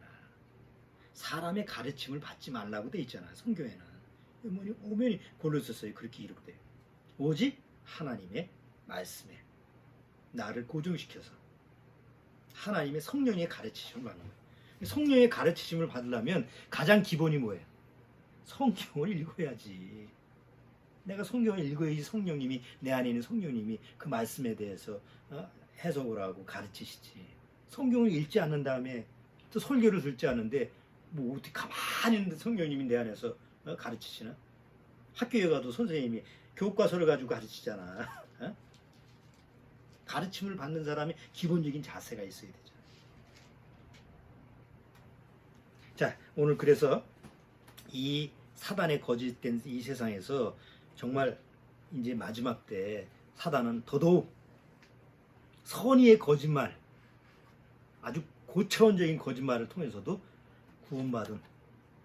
S1: 사람의 가르침을 받지 말라고 돼 있잖아요. 성경에는. 오면이 골로새서에 그렇게 기록돼요. 오직 하나님의 말씀에 나를 고정시켜서 하나님의 성령의 가르치심을 받는 거예요. 성령의 가르치심을 받으려면 가장 기본이 뭐예요? 성경을 읽어야지. 내가 성경을 읽어야지 성령님이 내 안에 있는 성령님이 그 말씀에 대해서 해석을 하고 가르치시지. 성경을 읽지 않는 다음에 또 설교를 듣지 않는데 뭐 어떻게 가만히 있는데 성령님이 내 안에서 가르치시나? 학교에 가도 선생님이 교과서를 가지고 가르치잖아. 가르침을 받는 사람이 기본적인 자세가 있어야 되잖아. 자, 오늘 그래서 이 사단의 거짓된 이 세상에서 정말 이제 마지막 때 사단은 더더욱 선의의 거짓말, 아주 고차원적인 거짓말을 통해서도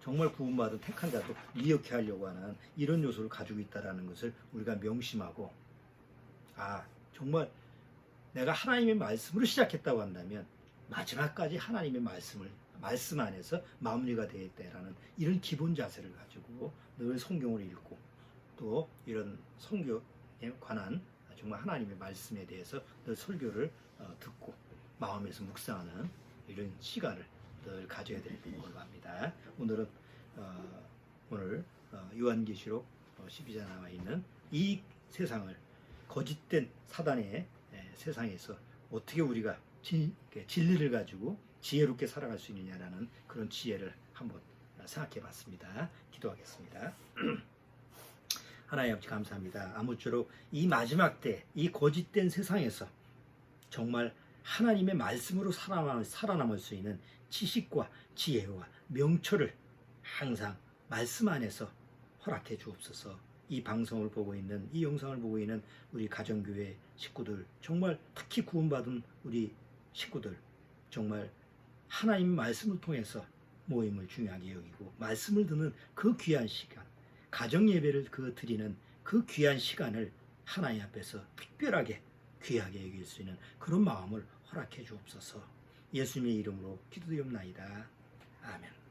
S1: 정말 구원받은 택한 자도 미혹해 하려고 하는 이런 요소를 가지고 있다는 것을 우리가 명심하고 정말 내가 하나님의 말씀으로 시작했다고 한다면 마지막까지 하나님의 말씀 안에서 마무리가 되겠다라는 이런 기본 자세를 가지고 늘 성경을 읽고 또 이런 관한 정말 하나님의 말씀에 대해서 늘 설교를 듣고 마음에서 묵상하는 이런 시간을 늘 가져야 되는 걸로 합니다. 오늘은 오늘 요한계시록 12장에 나와 있는 이 세상을 거짓된 사단의 세상에서 어떻게 우리가 진리를 가지고 지혜롭게 살아갈 수 있느냐라는 그런 지혜를 한번 생각해 봤습니다. 기도하겠습니다. 하나님 아버지 감사합니다. 아무쪼록 이 마지막 때 이 거짓된 세상에서 정말 하나님의 말씀으로 살아남을 수 있는 지식과 지혜와 명철을 항상 말씀 안에서 허락해 주옵소서. 이 방송을 보고 있는, 이 영상을 보고 있는 우리 가정교회 식구들, 정말 특히 구원받은 우리 식구들, 정말 하나님 말씀을 통해서 모임을 중요하게 여기고 말씀을 듣는 그 귀한 시간, 가정 예배를 드리는 그 귀한 시간을 하나님 앞에서 특별하게 귀하게 여길 수 있는 그런 마음을 허락해 주옵소서. 예수님의 이름으로 기도드리옵나이다. 아멘.